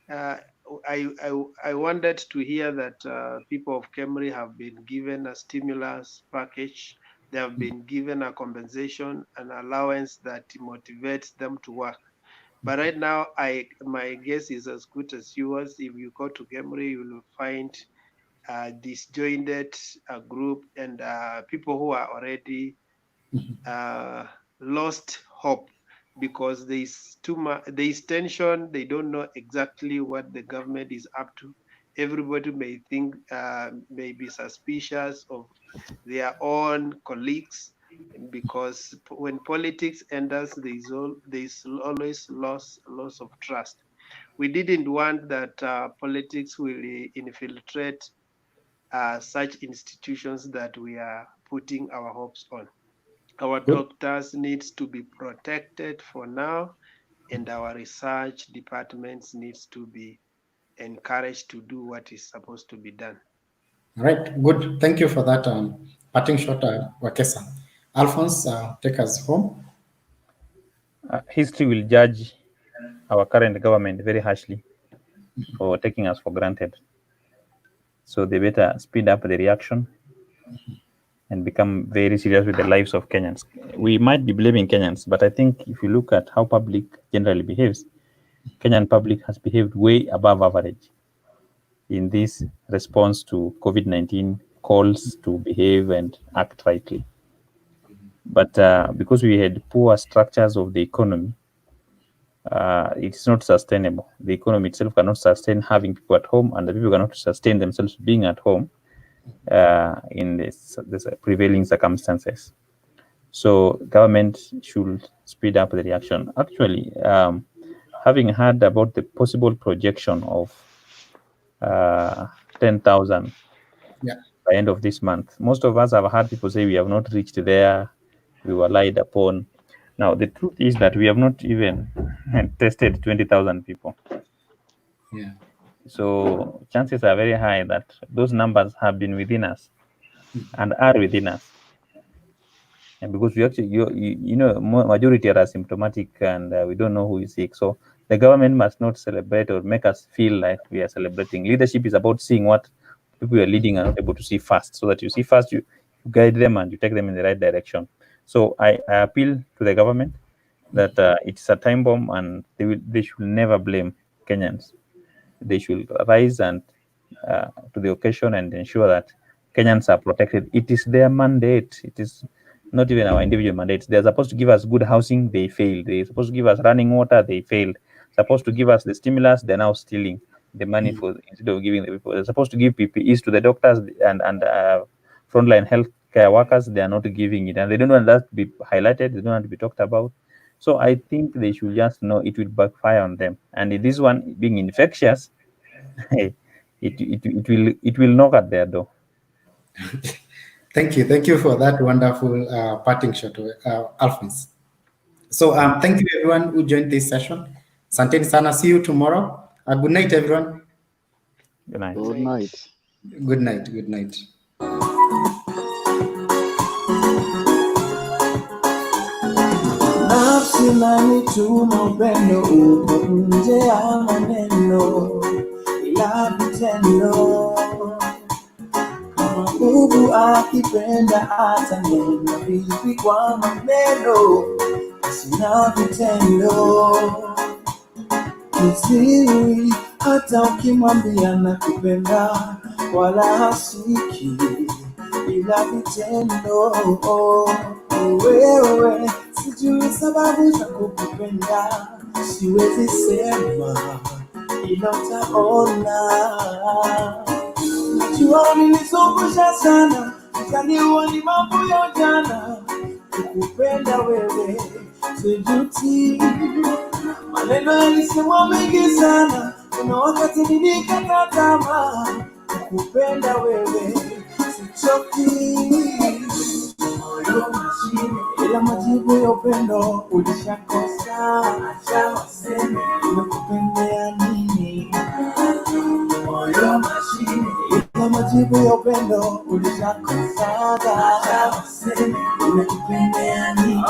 S3: I wanted to hear that people of Kemri have been given a stimulus package. They have been given a compensation, an allowance that motivates them to work. But right now, my guess is as good as yours. If you go to Kemri, you will find disjointed group and people who are already lost hope because there's tension. They don't know exactly what the government is up to. Everybody may think, may be suspicious of their own colleagues, because when politics enters, there's always loss of trust. We didn't want that politics will infiltrate such institutions that we are putting our hopes on. Our
S2: Good.
S3: doctors needs to be protected for now, and our research departments needs to be encouraged to do what is supposed to be done.
S2: All right. Good. Thank you for that parting shot, Wekesa. Alphonse, take us home.
S5: History will judge our current government very harshly for taking us for granted. So they better speed up the reaction and become very serious with the lives of Kenyans. We might be blaming Kenyans, but I think if you look at how public generally behaves, Kenyan public has behaved way above average in this response to COVID-19 calls to behave and act rightly. But because we had poor structures of the economy, it's not sustainable. The economy itself cannot sustain having people at home, and the people cannot sustain themselves being at home in this prevailing circumstances. So government should speed up the reaction. Actually, having heard about the possible projection of 10,000
S2: Yeah.
S5: by end of this month, most of us have heard people say we have not reached there, we were lied upon. Now, the truth is that we have not even tested 20,000 people.
S2: Yeah.
S5: So chances are very high that those numbers have been within us and are within us. And because we actually, majority are asymptomatic, and we don't know who is sick. So the government must not celebrate or make us feel like we are celebrating. Leadership is about seeing what people you are leading are not able to see fast, so that you see fast, you guide them and you take them in the right direction. So I appeal to the government that it's a time bomb, and they should never blame Kenyans. They should rise and to the occasion and ensure that Kenyans are protected. It is their mandate. It is not even our individual mandates. They're supposed to give us good housing, they failed. They're supposed to give us running water, they failed. Supposed to give us the stimulus, they're now stealing the money for instead of giving the people. They're supposed to give PPEs to the doctors and frontline healthcare workers. They are not giving it, and they don't want that to be highlighted. They don't want to be talked about. So I think they should just know it will backfire on them. And this one being infectious, it will knock at their door.
S2: Thank you for that wonderful parting shot, Alphonse. So thank you everyone who joined this session. Santeni sana. See you tomorrow. Good night, everyone.
S5: Good night.
S4: Good night.
S2: Good night. Good night.
S1: Nafsi inanituma upendo uko nje ya maneno, ila vitendo. Kama Mungu akipenda atanena vipi kwa maneno, sina vitendo. Kisiri hata ukimwambia nakupenda wala hasiki, ila vitendo. Wewe sijui sababu za kukupenda, siwezi sema ila utaona. Najua nilizungusha sana, nikaniwa ni mambo ya jana. Kukupenda wewe sijuti, maneno yalisemwa mengi sana, kuna wakati nilikata tamaa. Kukupenda wewe sichoki, ila majibu ya upendo ulishakosa. Acha waseme nimekupendea nini, moyo mashine, ila majibu ya upendo ulishakosa. Acha waseme nimekupendea nini.